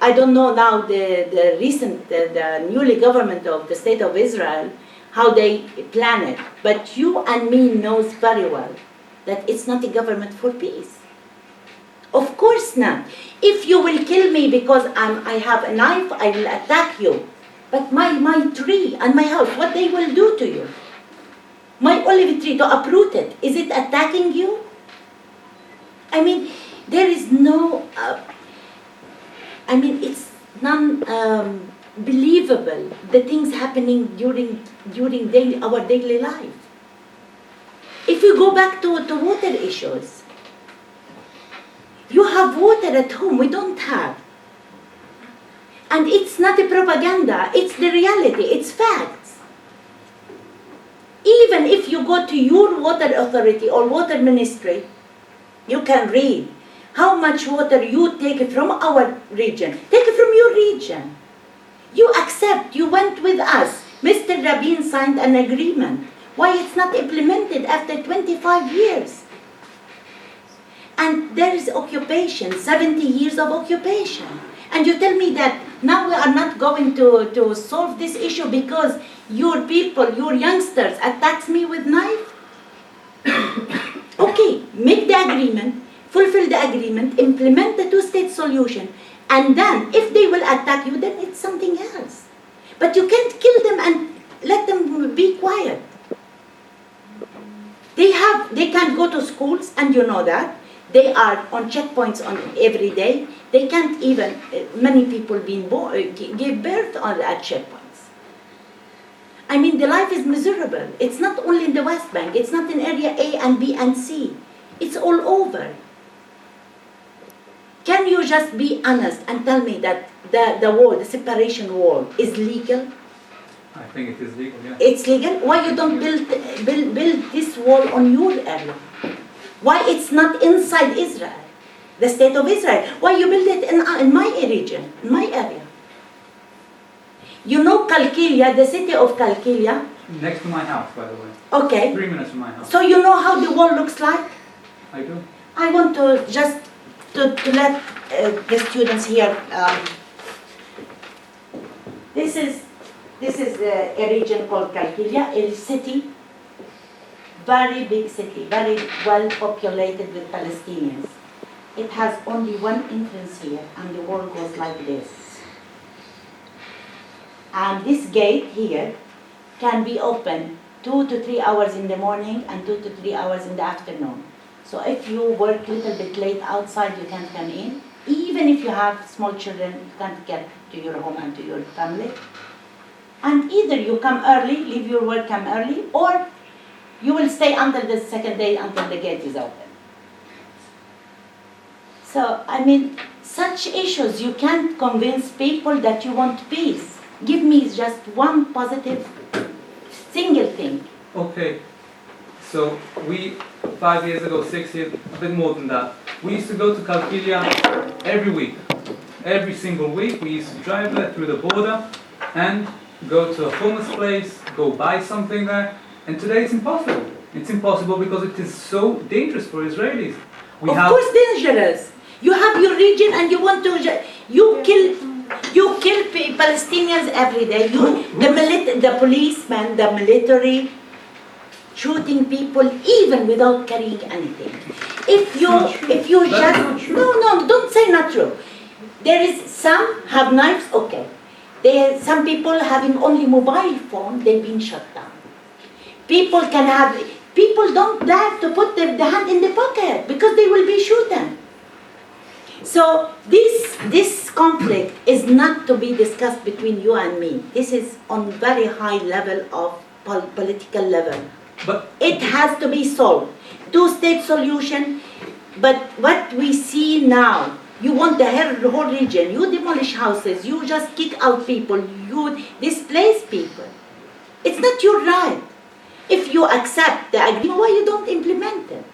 I don't know now the recent, the newly government of the State of Israel, how they plan it. But you and me knows very well that it's not a government for peace. Of course not. If you will kill me because I have a knife, I will attack you. But my tree and my house, what they will do to you? My olive tree, to uproot it, is it attacking you? I mean, there is no, it's non-believable, the things happening during our daily life. If you go back to water issues, you have water at home, we don't have. And it's not a propaganda, it's the reality, it's facts. Even if you go to your water authority or water ministry, you can read how much water you take from our region. Take it from your region. You accept, you went with us. Mr. Rabin signed an agreement. Why it's not implemented after 25 years? And there is occupation, 70 years of occupation. And you tell me that now we are not going to solve this issue because your people, your youngsters attacks me with knife? Okay, make the agreement, fulfill the agreement, implement the two-state solution, and then if they will attack you, then it's something else. But you can't kill them and let them be quiet. They can't go to schools, and you know that. They are on checkpoints on every day. They can't even, many people give birth at checkpoints. I mean, the life is miserable. It's not only in the West Bank. It's not in area A and B and C. It's all over. Can you just be honest and tell me that the wall, the separation wall, is legal? I think it is legal, yeah. It's legal? Why you don't build this wall on your area? Why it's not inside Israel? the state of Israel. Why you build it in my region, in my area? You know Kalkilia, the city of Kalkilia? Next to my house, by the way. Okay. 3 minutes from my house. So you know how the wall looks like? I do. I want to just to let the students here. This is a region called Kalkilia, a city, very big city, very well populated with Palestinians. It has only one entrance here, and the wall goes like this. And this gate here can be open 2 to 3 hours in the morning and 2 to 3 hours in the afternoon. So if you work a little bit late outside, you can come in. Even if you have small children, you can't get to your home and to your family. And either you come early, leave your work, come early, or you will stay until the second day until the gate is open. So, I mean, such issues, you can't convince people that you want peace. Give me just one positive single thing. Okay, so we, 5 years ago, 6 years, a bit more than that, we used to go to Kalkilia every week. Every single week, we used to drive there through the border and go to a hummus place, go buy something there. And today it's impossible. It's impossible because it is so dangerous for Israelis. Of course dangerous. You have your region and you want to, you kill Palestinians every day. The policemen, the military, shooting people even without carrying anything. If you just, no, don't say not true. There is some have knives, okay. Some people having only mobile phone, they've been shut down. People don't dare to put the hand in the pocket because they will be shooten. So this conflict is not to be discussed between you and me. This is on very high level of political level. But it has to be solved. Two-state solution. But what we see now, you want the whole region. You demolish houses. You just kick out people. You displace people. It's not your right. If you accept the agreement, why you don't implement it?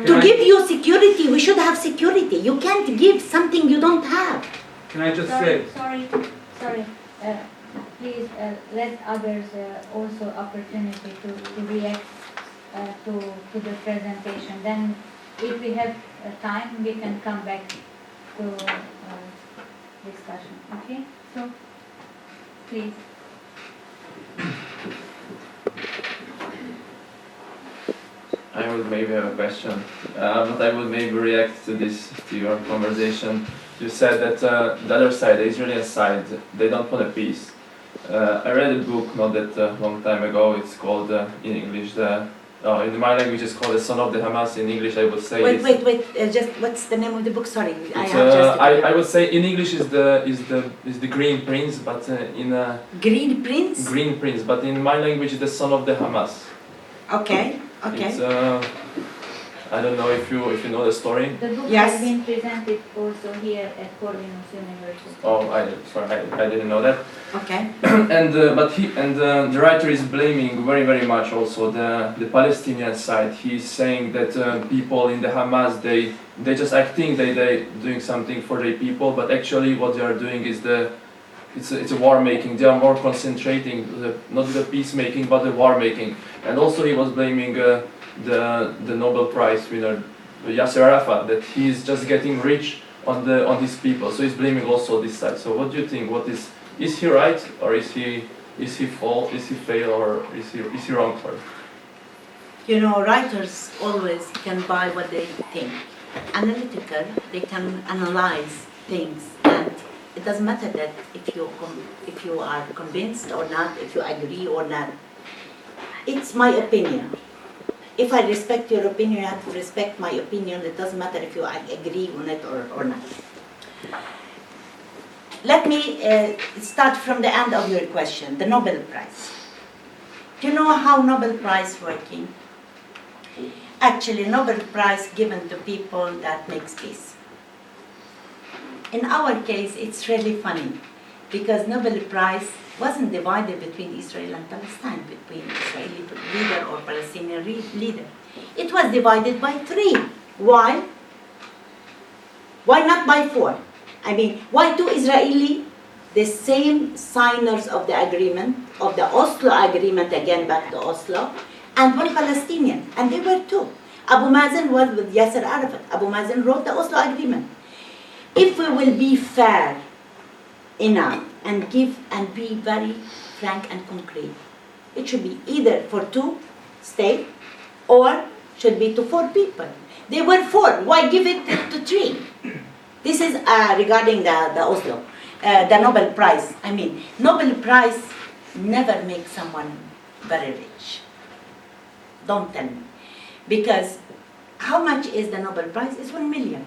To give you security, we should have security. You can't give something you don't have. Can I just say? Sorry. Please let others also opportunity to react to the presentation. Then, if we have time, we can come back to discussion. Okay? So, please. I would maybe have a question, but I would maybe react to your conversation. You said that the other side, the Israeli side, they don't want a peace. I read a book not that long time ago. It's called in English, in my language it's called The Son of the Hamas. In English I would say Wait, just what's the name of the book? Sorry, I would say in English is the Green Prince, but in Green Prince? Green Prince, but in my language it's The Son of the Hamas. Okay. It's, I don't know if you know the story. The book Yes. has been presented also here at Corvinus University. Oh, I didn't know that. Okay. And the writer is blaming very much also the Palestinian side. He's saying that people in the Hamas they just acting they doing something for their people, but actually what they are doing is it's a war making. They are more concentrating not the peacemaking but the war making. And also he was blaming the Nobel Prize winner Yasser Arafat that he is just getting rich on these people. So he's blaming also this side. So what do you think? What is he right or is he fault? Is he fail or is he wrong for it? You know, writers always can buy what they think. Analytical, they can analyze things, and it doesn't matter that if you are convinced or not, if you agree or not. It's my opinion. If I respect your opinion, you have to respect my opinion. It doesn't matter if you agree on it or not. Let me start from the end of your question, the Nobel Prize. Do you know how Nobel Prize working? Actually, Nobel Prize given to people that makes peace. In our case, it's really funny because Nobel Prize wasn't divided between Israel and Palestine, between Israeli leader or Palestinian leader. It was divided by 3. Why? Why not by 4? I mean, why 2 Israeli, the same signers of the agreement, of the Oslo agreement, again back to Oslo, and 1 Palestinian, and they were 2. Abu Mazen was with Yasser Arafat. Abu Mazen wrote the Oslo agreement. If we will be fair enough and give and be very frank and concrete, it should be either for 2 states or should be to 4 people. They were 4. Why give it to 3? This is regarding the Oslo, the Nobel Prize. I mean, Nobel Prize never makes someone very rich. Don't tell me. Because how much is the Nobel Prize? It's 1 million.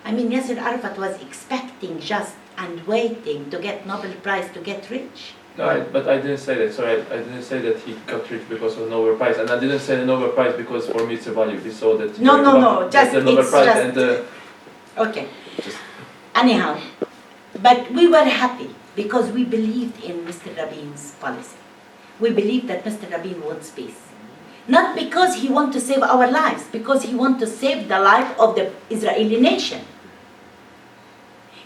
I mean, Yasser Arafat was expecting just and waiting to get Nobel Prize to get rich. No, but I didn't say that. Sorry, I didn't say that he got rich because of Nobel Prize, and I didn't say the Nobel Prize because for me it's a value. We saw that. No. Just the Nobel it's Prize just and okay. Anyhow, but we were happy because we believed in Mr. Rabin's policy. We believed that Mr. Rabin wants peace. Not because he wants to save our lives, because he wants to save the life of the Israeli nation.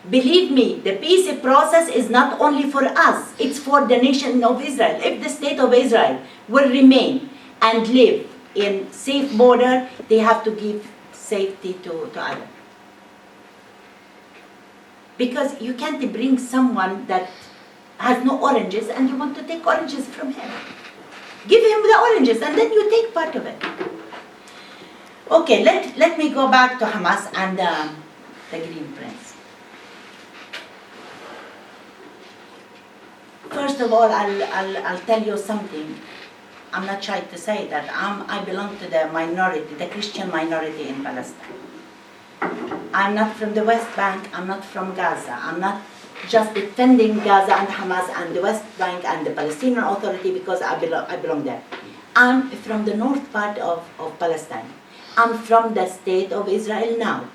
Believe me, the peace process is not only for us, it's for the nation of Israel. If the state of Israel will remain and live in safe border, they have to give safety to others. Because you can't bring someone that has no oranges and you want to take oranges from him. Give him the oranges and then you take part of it. Okay, let me go back to Hamas and the Green Prince. First of all, I'll tell you something. I'm not shy to say that I belong to the minority, the Christian minority in Palestine. I'm not from the West Bank, I'm not from Gaza. I'm not just defending Gaza and Hamas and the West Bank and the Palestinian Authority because I belong there. I'm from the north part of Palestine. I'm from the state of Israel now.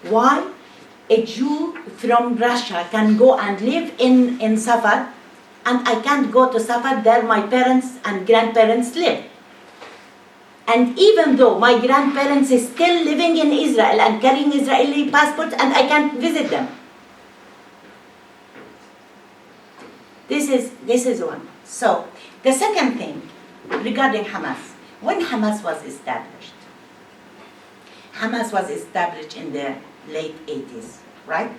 Why? A Jew from Russia can go and live in Safar, and I can't go to Safar, there my parents and grandparents live. And even though my grandparents is still living in Israel and carrying Israeli passports, and I can't visit them. This is one. So, the second thing regarding Hamas. When Hamas was established in the late 80s, right?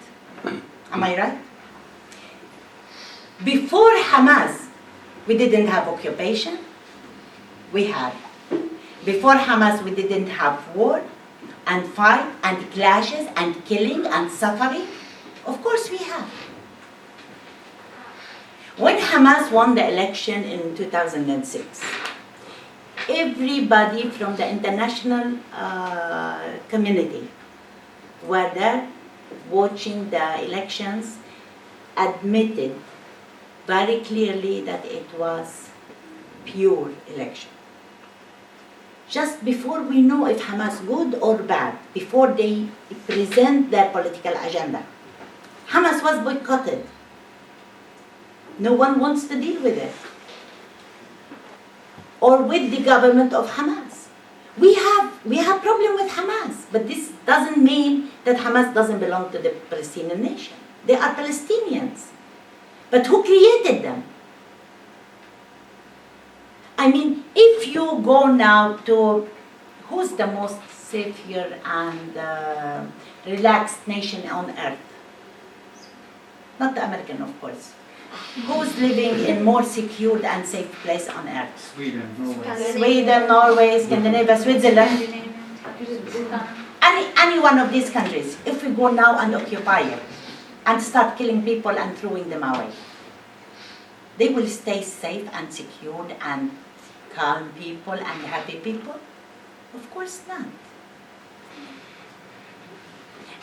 Am I right? Before Hamas, we didn't have occupation. We had. Before Hamas, we didn't have war and fight and clashes and killing and suffering. Of course we have. When Hamas won the election in 2006, everybody from the international community were there watching the elections, admitted very clearly that it was pure election. Just before we know if Hamas good or bad, before they present their political agenda, Hamas was boycotted. No one wants to deal with it. Or with the government of Hamas. We have problem with Hamas, but this doesn't mean that Hamas doesn't belong to the Palestinian nation. They are Palestinians. But who created them? I mean, if you go now to who's the most safer and relaxed nation on earth? Not the American, of course. Who's living in more secure and safe place on earth? Sweden, Norway, Scandinavia, Switzerland. Any one of these countries, if we go now and occupy it and start killing people and throwing them away, they will stay safe and secured and calm people and happy people? Of course not.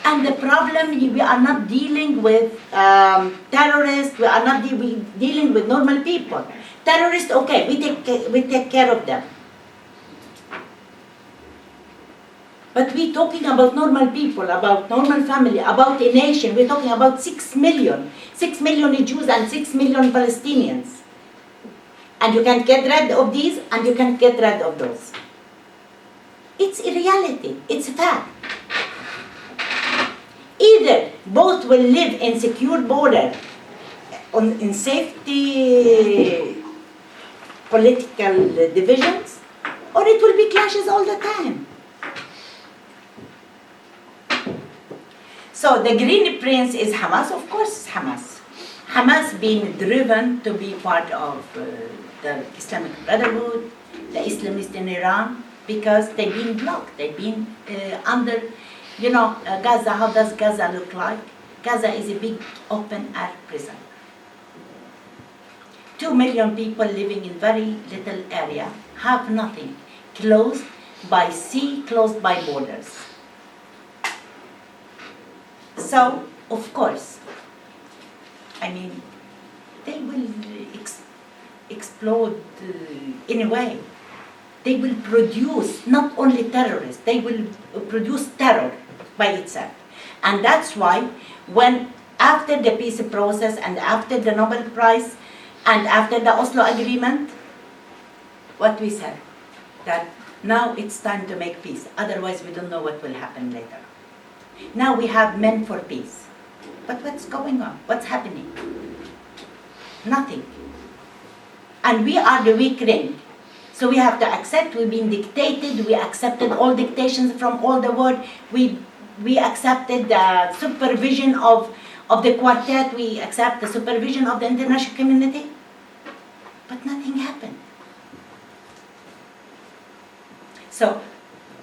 And the problem, we are not dealing with terrorists, we are not dealing with normal people. Terrorists, okay, we take care of them. But we're talking about normal people, about normal family, about a nation. We're talking about 6 million. 6 million Jews and 6 million Palestinians. And you can't get rid of these and you can't get rid of those. It's a reality, it's a fact. Either both will live in secure border, in safety political divisions, or it will be clashes all the time. So the Green Prince is Hamas, of course Hamas. Hamas being driven to be part of the Islamic Brotherhood, the Islamists in Iran, because they've been blocked, they've been under, Gaza, how does Gaza look like? Gaza is a big open air prison. 2 million people living in very little area, have nothing, closed by sea, closed by borders. So, of course, they will explode in a way. They will produce not only terrorists, they will produce terror by itself. And that's why when after the peace process and after the Nobel Prize and after the Oslo Agreement, what we said, that now it's time to make peace, otherwise we don't know what will happen later. Now we have men for peace. But what's going on? What's happening? Nothing. And we are the weak link. So we have to accept we've been dictated, we accepted all dictations from all the world, we accepted the supervision of the quartet, we accept the supervision of the international community, but nothing happened. So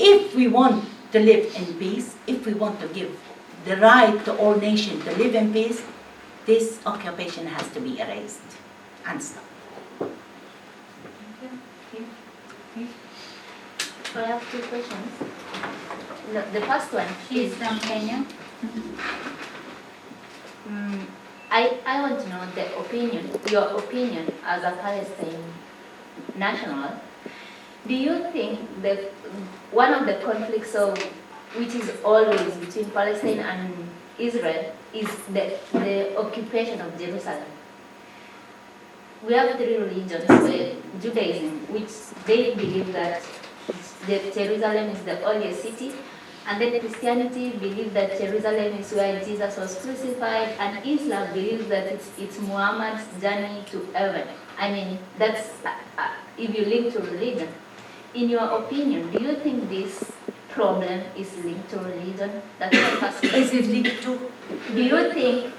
if we want to live in peace, if we want to give the right to all nations to live in peace, this occupation has to be erased and stopped. I have two questions. The first one She's is from Kenya. I want to know your opinion as a Palestine national. Do you think that one of the conflicts which is always between Palestine and Israel is the occupation of Jerusalem? We have three religions, Judaism, which they believe that Jerusalem is the holiest city, and then Christianity believes that Jerusalem is where Jesus was crucified, and Islam believes that it's Muhammad's journey to heaven. That's if you link to religion. In your opinion, do you think this problem is linked to religion? That's the first question. Is it linked to? Do you think?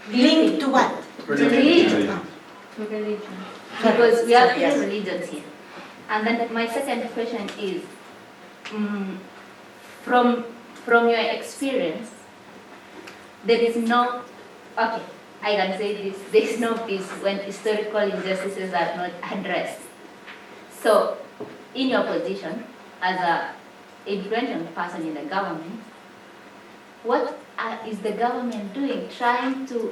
Linked to what? Religion. To religion. Because we have Yes. three religions here. And then my second question is, from your experience, there is no, okay, I can say this, there is no peace when historical injustices are not addressed. So, in your position as a influential person in the government, what is the government doing trying to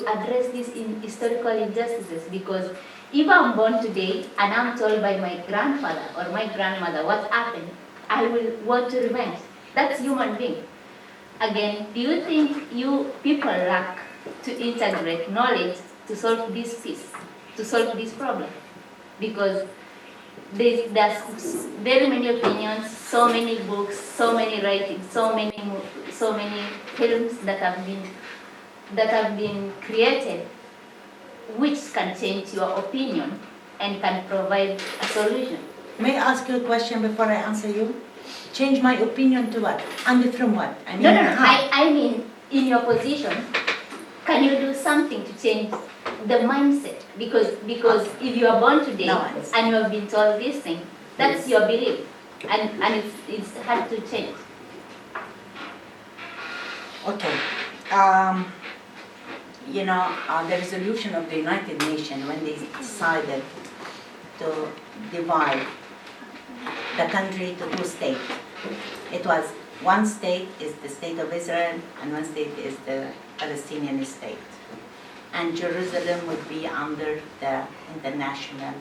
address these historical injustices? Because if I'm born today and I'm told by my grandfather or my grandmother what happened, I will want to revenge. That's human being. Again, do you think you people lack to integrate knowledge to solve this piece, to solve this problem? Because there's very many opinions, so many books, so many writings, so many films that have been created, which can change your opinion and can provide a solution. May I ask you a question before I answer you? Change my opinion to what? And from what? No. How? I mean, in your position, can you do something to change the mindset? Because if you are born today and you have been told this thing, that's your belief, and it's hard to change. Okay. The resolution of the United Nations when they decided to divide the country to two states. It was one state is the state of Israel and one state is the Palestinian state. And Jerusalem would be under the international,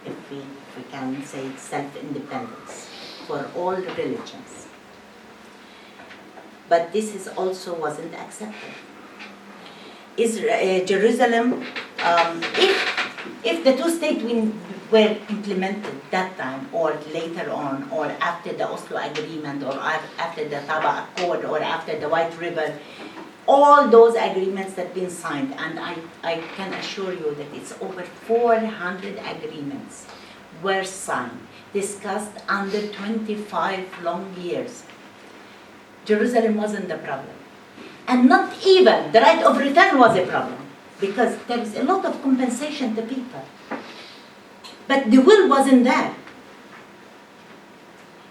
if we can say, self-independence for all religions. But this is also wasn't accepted. Jerusalem, if the two states were implemented that time or later on or after the Oslo Agreement or after the Taba Accord or after the White River, all those agreements that have been signed, and I can assure you that it's over 400 agreements were signed, discussed under 25 long years. Jerusalem wasn't the problem. And not even the right of return was a problem, because there is a lot of compensation to people. But the will wasn't there.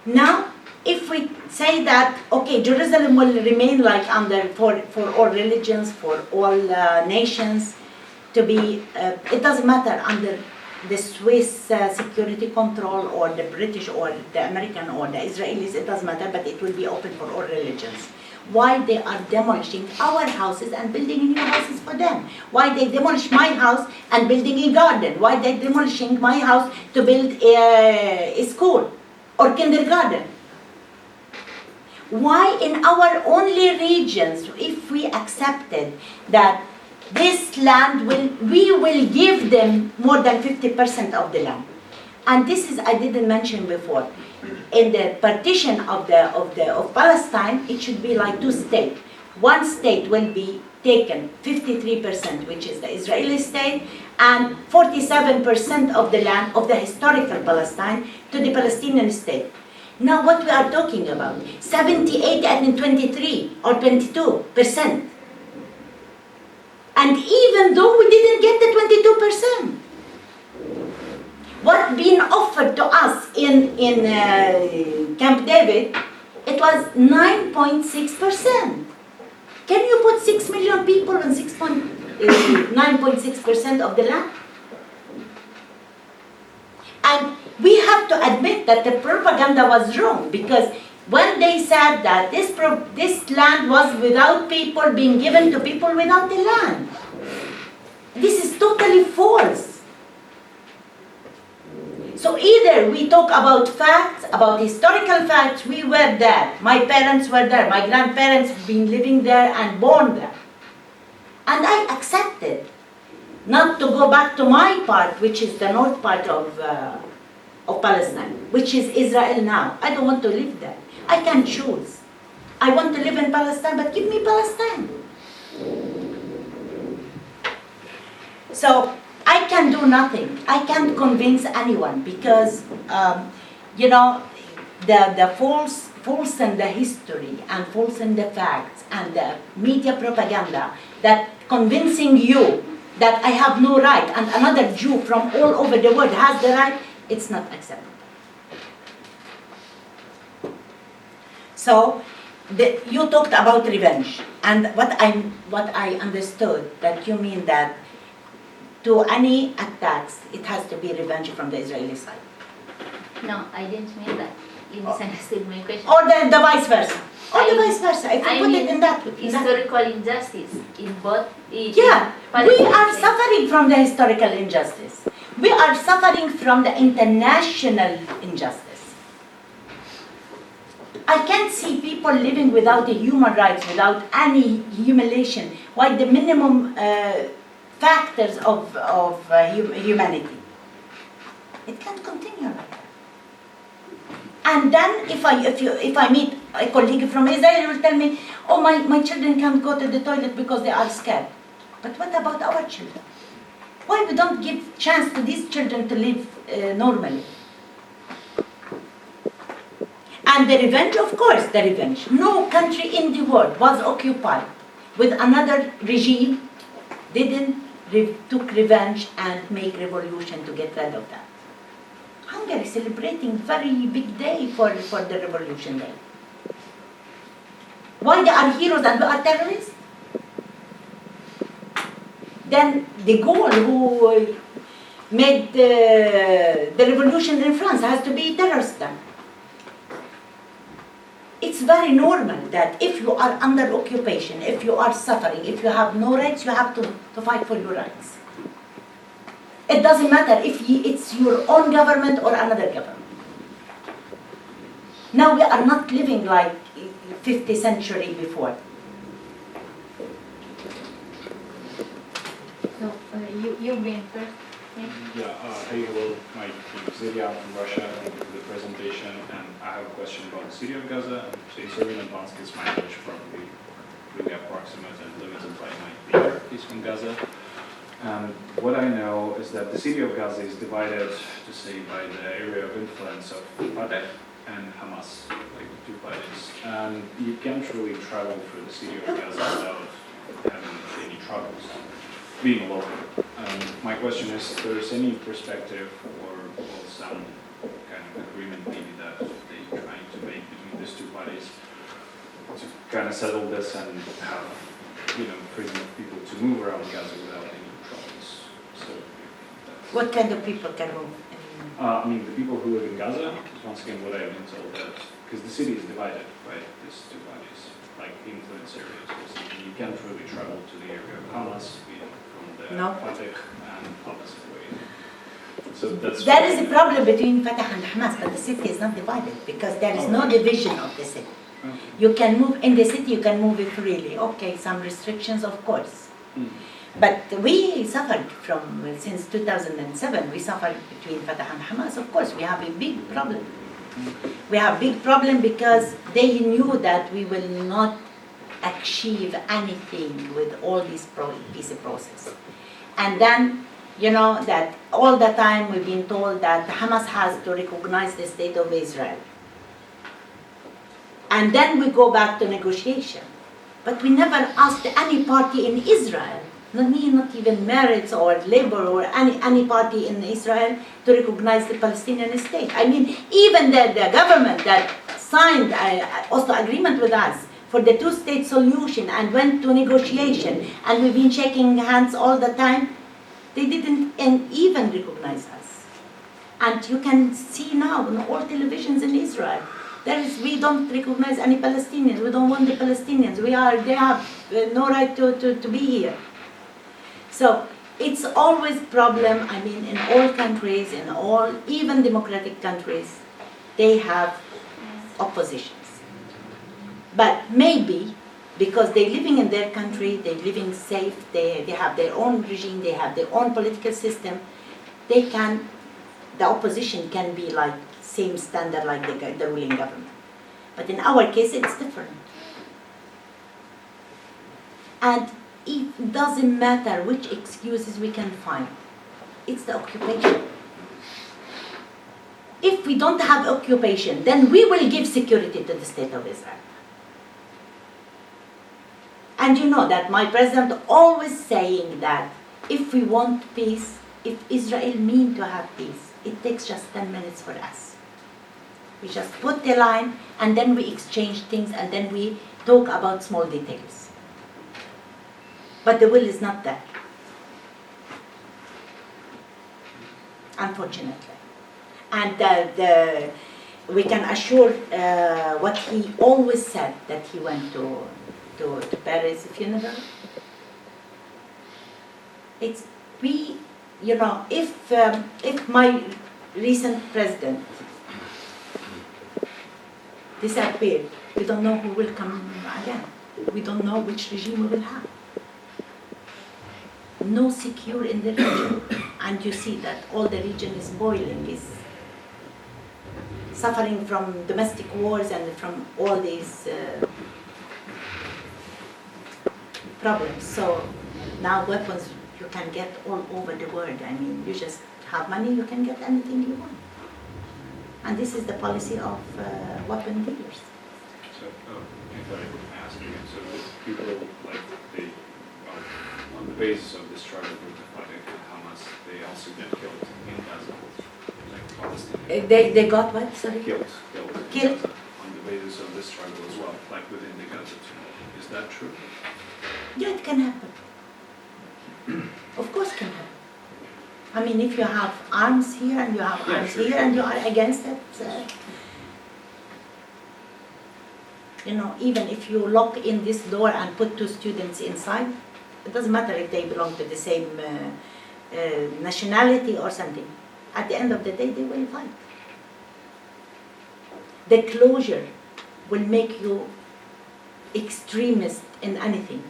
Now, if we say that, okay, Jerusalem will remain like under, for all religions, for all nations, to be, it doesn't matter, under the Swiss security control or the British or the American or the Israelis, it doesn't matter, but it will be open for all religions. Why they are demolishing our houses and building new houses for them? Why they demolish my house and building a garden? Why they demolishing my house to build a school or kindergarten? Why in our only regions, if we accepted that this land we will give them more than 50% of the land? And this is, I didn't mention before, in the partition of Palestine, it should be like two states. One state will be taken 53%, which is the Israeli state, and 47% of the land of the historical Palestine to the Palestinian state. Now what we are talking about, 78 and 23 or 22%. And even though we didn't get the 22%, what being offered to us in Camp David, it was 9.6%. Can you put 6 million people on 9.6% of the land? And we have to admit that the propaganda was wrong, because when they said that this land was without people, being given to people without the land, this is totally false. So either we talk about facts, about historical facts, we were there, my parents were there, my grandparents have been living there and born there. And I accepted not to go back to my part, which is the north part of Palestine, which is Israel now. I don't want to live there. I can choose. I want to live in Palestine, but give me Palestine. So I can do nothing. I can't convince anyone, because, the false in the history and false in the facts and the media propaganda that convincing you that I have no right and another Jew from all over the world has the right, it's not acceptable. So, you talked about revenge, and what I understood that you mean that to any attacks, it has to be revenge from the Israeli side. No, I didn't mean that. You misunderstood my question. Or the vice versa. Or the vice versa. If you put it in that. Historical injustice in both. Yeah, we are suffering from the historical injustice. We are suffering from the international injustice. I can't see people living without the human rights, without any humiliation. Why the minimum factors of humanity? It can't continue like that. And then if I meet a colleague from Israel, he will tell me, oh, my children can't go to the toilet because they are scared. But what about our children? Why we don't give chance to these children to live normally? And the revenge, of course, the revenge. No country in the world was occupied with another regime, didn't took revenge and make revolution to get rid of that. Hungary is celebrating very big day for the revolution day. Why they are heroes and we are terrorists? Then de Gaulle, who made the revolution in France, has to be terrorist then. It's very normal that if you are under occupation, if you are suffering, if you have no rights, you have to fight for your rights. It doesn't matter if it's your own government or another government. Now we are not living like 50th century before. So you've been first. Hey, hello, my name is Sedin, I'm from Russia. Thank you for the presentation, and I have a question about the city of Gaza. So sorry in advance, because my knowledge probably really approximate and limited by my neighbor, he's from Gaza. And what I know is that the city of Gaza is divided, to say, by the area of influence of Fatah and Hamas, like the two parties. And you can't really travel through the city of Gaza without having any troubles, being local. My question is, if there's any perspective or some kind of agreement maybe that they're trying to make between these two parties to kind of settle this and have, freedom of people to move around Gaza without any troubles. So that's, What kind of people can move? the people who live in Gaza, is once again what I've been told, that because the city is divided by these two parties, like influence areas. You can't really travel to the area of Hamas, from the No. Fatah and opposite way. So that's There is a problem between Fatah and Hamas, but the city is not divided because there is no division of the city. Okay. You can move in the city, you can move it freely. Okay, some restrictions, of course. Mm. But we suffered since 2007, we suffered between Fatah and Hamas. Of course, we have a big problem. We have a big problem because they knew that we will not achieve anything with all this peace process. And then, that all the time we've been told that Hamas has to recognize the state of Israel. And then we go back to negotiation. But we never asked any party in Israel, not even Meretz or Labour or any party in Israel to recognize the Palestinian state. Even the government that signed Oslo agreement with us for the two-state solution and went to negotiation, and we've been shaking hands all the time, they didn't even recognize us. And you can see now on all televisions in Israel, we don't recognize any Palestinians. We don't want the Palestinians. They have no right to be here. So it's always problem. In all countries, even democratic countries, they have oppositions. But maybe because they're living in their country, they're living safe, they have their own regime, they have their own political system, the opposition can be like same standard like the ruling government. But in our case, it's different. And it doesn't matter which excuses we can find. It's the occupation. If we don't have occupation, then we will give security to the state of Israel. And you know that my president always saying that if we want peace, if Israel mean to have peace, it takes just 10 minutes for us. We just put the line and then we exchange things and then we talk about small details. But the will is not there, unfortunately. And we can assure what he always said, that he went to Paris funeral. If my recent president disappeared, we don't know who will come again. We don't know which regime we will have. No secure in the region. And you see that all the region is boiling, is suffering from domestic wars and from all these problems. So now weapons you can get all over the world. You just have money, you can get anything you want. And this is the policy of weapon dealers. So, if I could ask you, so people on the basis of the struggle with the Fatah and Hamas, they also get killed in Gaza, like Palestinians. They got what? Sorry? Killed Killed. in Gaza on the basis of this struggle as well, like within the Gaza tunnel. Is that true? Yeah, it can happen. Of course it can happen. If you have arms here and you have arms here and you are against it, even if you lock in this door and put two students inside, it doesn't matter if they belong to the same nationality or something. At the end of the day, they will fight. The closure will make you extremist in anything.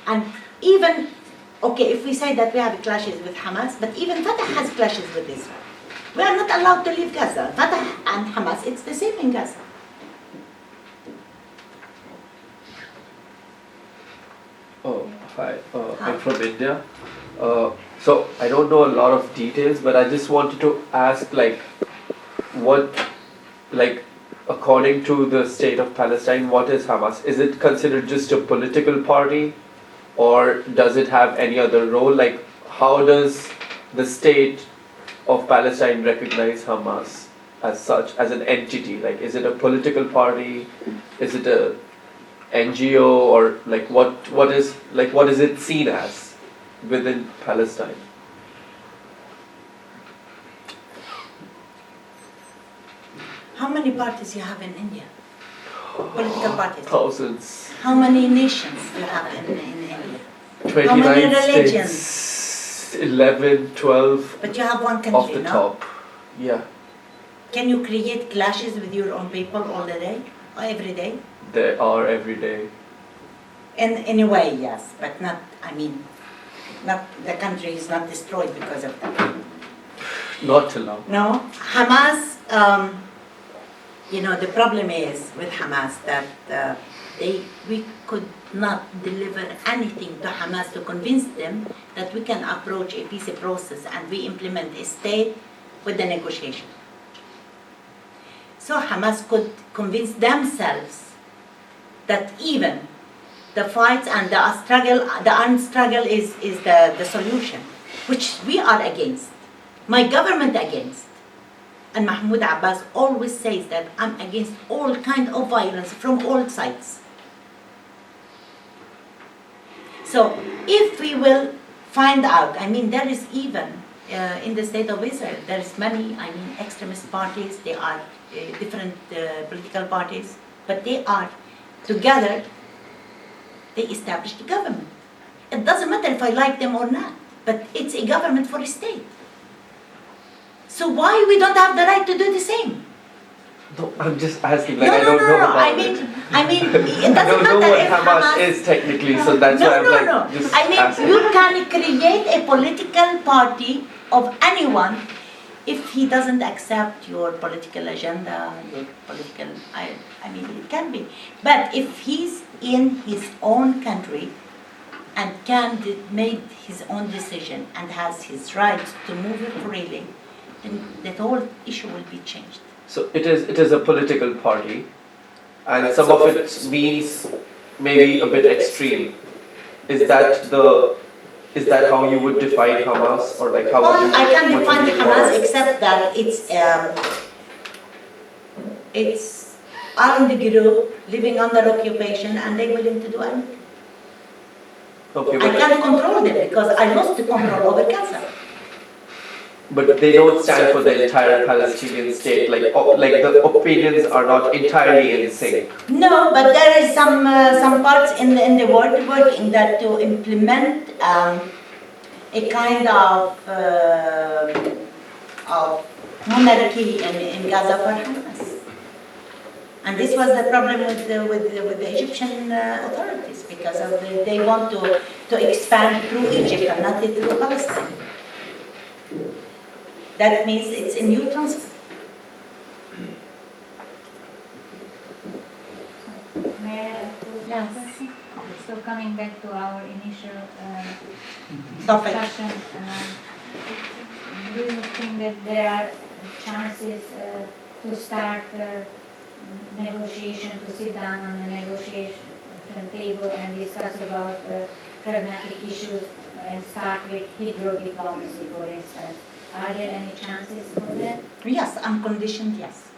And even Okay, if we say that we have clashes with Hamas, but even Fatah has clashes with Israel. We are not allowed to leave Gaza. Fatah and Hamas, it's the same in Gaza. Oh, hi. Hi. I'm from India. So I don't know a lot of details, but I just wanted to ask, according to the state of Palestine, what is Hamas? Is it considered just a political party, or does it have any other role? Like, how does the state of Palestine recognize Hamas as such, as an entity? Like, is it a political party? Is it a NGO, or like what is it seen as within Palestine? How many parties you have in India? Political parties. Thousands. How many nations you have in India? 29 How many religions? states, 11, 12 But you have one country, off the no? top. Yeah, Can you create clashes with your own people all the day or every day? there are every day. In a way, yes, but not. I mean, not the country is not destroyed because of that. Not till now. No, Hamas. The problem is with Hamas that we could not deliver anything to Hamas to convince them that we can approach a peace process and we implement a state with the negotiation. So Hamas could convince themselves that even the fights and the armed struggle is the solution, which we are against. My government against. And Mahmoud Abbas always says that I'm against all kind of violence from all sides. So if we will find out, there is even in the state of Israel, there is many, extremist parties, they are different political parties, but they are together, they established a government. It doesn't matter if I like them or not, but it's a government for a state. So why we don't have the right to do the same? No, I'm just asking. I don't know about I it. mean, I it doesn't don't know matter what if Hamas is technically, so that's why I'm just asking. you can create a political party of anyone if he doesn't accept your political agenda, your political, it can be. But if he's in his own country and can make his own decision and has his right to move freely, then that whole issue will be changed. So it is a political party, and some of it means maybe a bit extreme. Is that how you would define Hamas, or like how? Well, I can define Hamas except that it's armed group living under occupation and they're willing to do anything. Okay, I can't control them because I lost the control over Gaza. but they don't stand for the entire Palestinian state. Like the opinions are not entirely in sync. No, but there is some parts in the world working that to implement a kind of monarchy in Gaza for Hamas. And this was the problem with the Egyptian authorities because they want to expand through Egypt and not through Palestine. That means it's a new transfer. May I ask a question? So coming back to our initial Topic. discussion, do you think that there are chances to start negotiation, to sit down on the negotiation table and discuss about pragmatic issues and start with Hebrew diplomacy, for instance? Are there any chances for that? Yes, unconditioned, yes.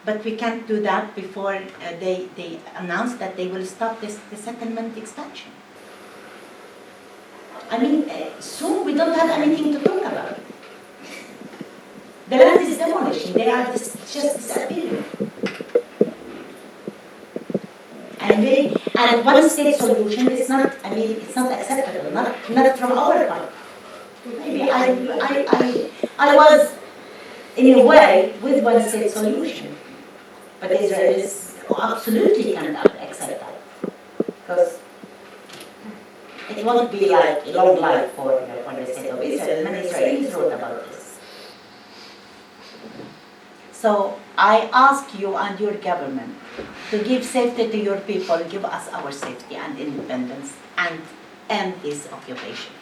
But we can't do that before they announce that they will stop the settlement expansion. Soon we don't have anything to talk about. The land is demolished, they are just disappearing. And one state solution is not, it's not acceptable, not from our part. Maybe I was, in a way, with one state solution. But Israelis absolutely cannot accept that. Because it won't be like a long life for the state of Israel. Many Israelis wrote about this. So I ask you and your government to give safety to your people, give us our safety and independence, and end this occupation.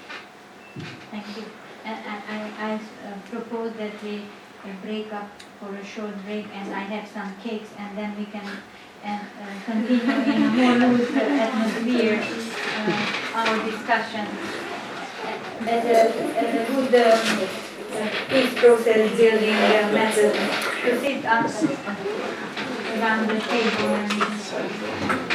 Thank you. And I propose that we break up for a short break, and I have some cakes, and then we can continue in a more loose atmosphere our discussion. As a good peace process building method, to sit up around the table and